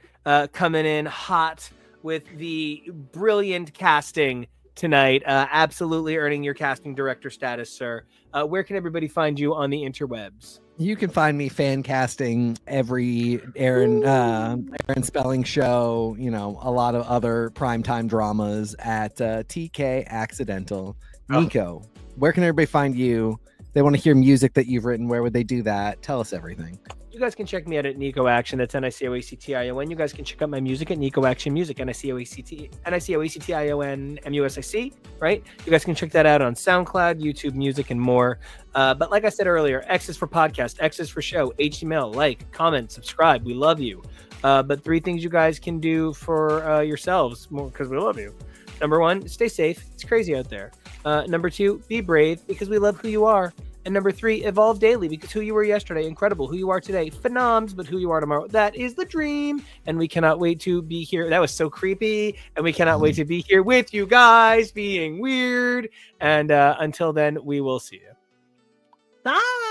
coming in hot with the brilliant casting tonight. Absolutely earning your casting director status, sir. Where can everybody find you on the interwebs? You can find me fan casting every Aaron Spelling show, a lot of other primetime dramas at TK Accidental. NICO, where can everybody find you? They want to hear music that you've written. Where would they do that? Tell us everything. You guys can check me out at NICO Action. That's NICOACTION. You guys can check out my music at NICO Action Music. NICOACTION MUSIC. Right? You guys can check that out on SoundCloud, YouTube Music, and more. But like I said earlier, X is for podcast, X is for show, HTML, like, comment, subscribe. We love you. But 3 things you guys can do for yourselves, more because we love you. Number 1, stay safe. It's crazy out there. Number 2, be brave because we love who you are. And number 3, evolve daily because who you were yesterday, incredible. Who you are today, phenoms, but who you are tomorrow, that is the dream. And we cannot wait to be here. That was so creepy. And we cannot wait to be here with you guys being weird. And until then, we will see you. Bye.